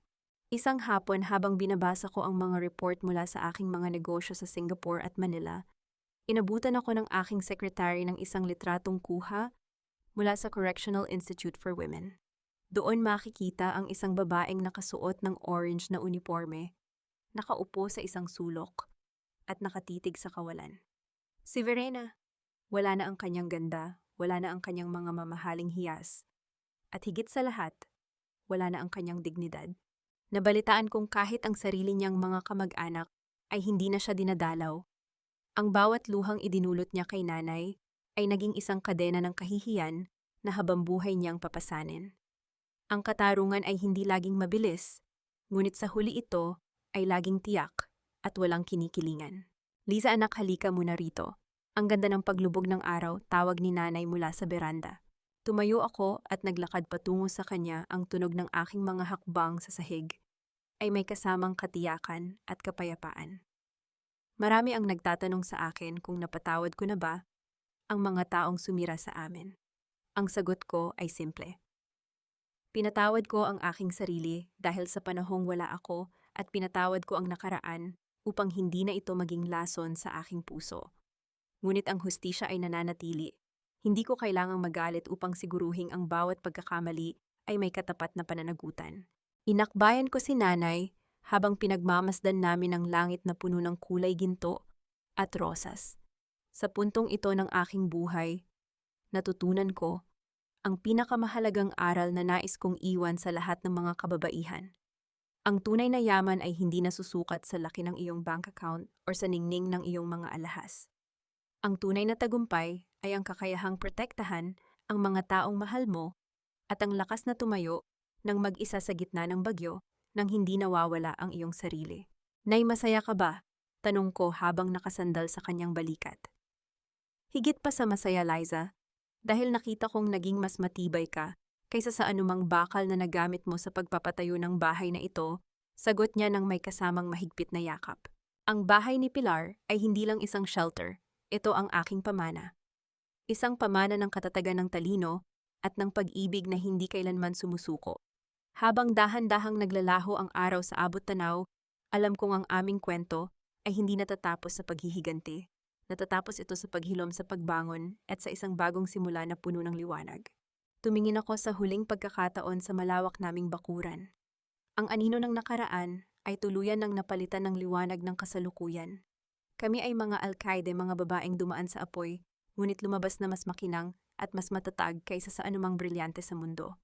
Isang hapon habang binabasa ko ang mga report mula sa aking mga negosyo sa Singapore at Manila, inabutan ako ng aking sekretary ng isang litratong kuha mula sa Correctional Institute for Women. Doon makikita ang isang babaeng nakasuot ng orange na uniforme, nakaupo sa isang sulok, at nakatitig sa kawalan. Si Verena, wala na ang kanyang ganda, wala na ang kanyang mga mamahaling hiyas, at higit sa lahat, wala na ang kanyang dignidad. Nabalitaan kong kahit ang sarili niyang mga kamag-anak ay hindi na siya dinadalaw. Ang bawat luhang idinulot niya kay nanay ay naging isang kadena ng kahihiyan na habang buhay niyang papasanin. Ang katarungan ay hindi laging mabilis, ngunit sa huli ito ay laging tiyak at walang kinikilingan. Lisa anak, halika muna rito. Ang ganda ng paglubog ng araw, tawag ni nanay mula sa beranda. Tumayo ako at naglakad patungo sa kanya. Ang tunog ng aking mga hakbang sa sahig ay may kasamang katiyakan at kapayapaan. Marami ang nagtatanong sa akin kung napatawad ko na ba ang mga taong sumira sa amin. Ang sagot ko ay simple. Pinatawad ko ang aking sarili dahil sa panahong wala ako at pinatawad ko ang nakaraan upang hindi na ito maging lason sa aking puso. Ngunit ang hustisya ay nananatili. Hindi ko kailangang magalit upang siguruhing ang bawat pagkakamali ay may katapat na pananagutan. Inakbayan ko si nanay habang pinagmamasdan namin ang langit na puno ng kulay ginto at rosas. Sa puntong ito ng aking buhay, natutunan ko ang pinakamahalagang aral na nais kong iwan sa lahat ng mga kababaihan. Ang tunay na yaman ay hindi nasusukat sa laki ng iyong bank account o sa ningning ng iyong mga alahas. Ang tunay na tagumpay ay ang kakayahang protektahan ang mga taong mahal mo at ang lakas na tumayo ng mag-isa sa gitna ng bagyo nang hindi nawawala ang iyong sarili. Nay, masaya ka ba? Tanong ko habang nakasandal sa kanyang balikat. Higit pa sa masaya, Liza, dahil nakita kong naging mas matibay ka kaysa sa anumang bakal na nagamit mo sa pagpapatayo ng bahay na ito, sagot niya ng may kasamang mahigpit na yakap. Ang bahay ni Pilar ay hindi lang isang shelter. Ito ang aking pamana. Isang pamana ng katatagan ng talino at ng pag-ibig na hindi kailanman sumusuko. Habang dahan-dahang naglalaho ang araw sa abot tanaw, alam kong ang aming kwento ay hindi natatapos sa paghihiganti. Natatapos ito sa paghilom sa pagbangon at sa isang bagong simula na puno ng liwanag. Tumingin ako sa huling pagkakataon sa malawak naming bakuran. Ang anino ng nakaraan ay tuluyan ng napalitan ng liwanag ng kasalukuyan. Kami ay mga alkaide, mga babaeng dumaan sa apoy, ngunit lumabas na mas makinang at mas matatag kaysa sa anumang brilyante sa mundo.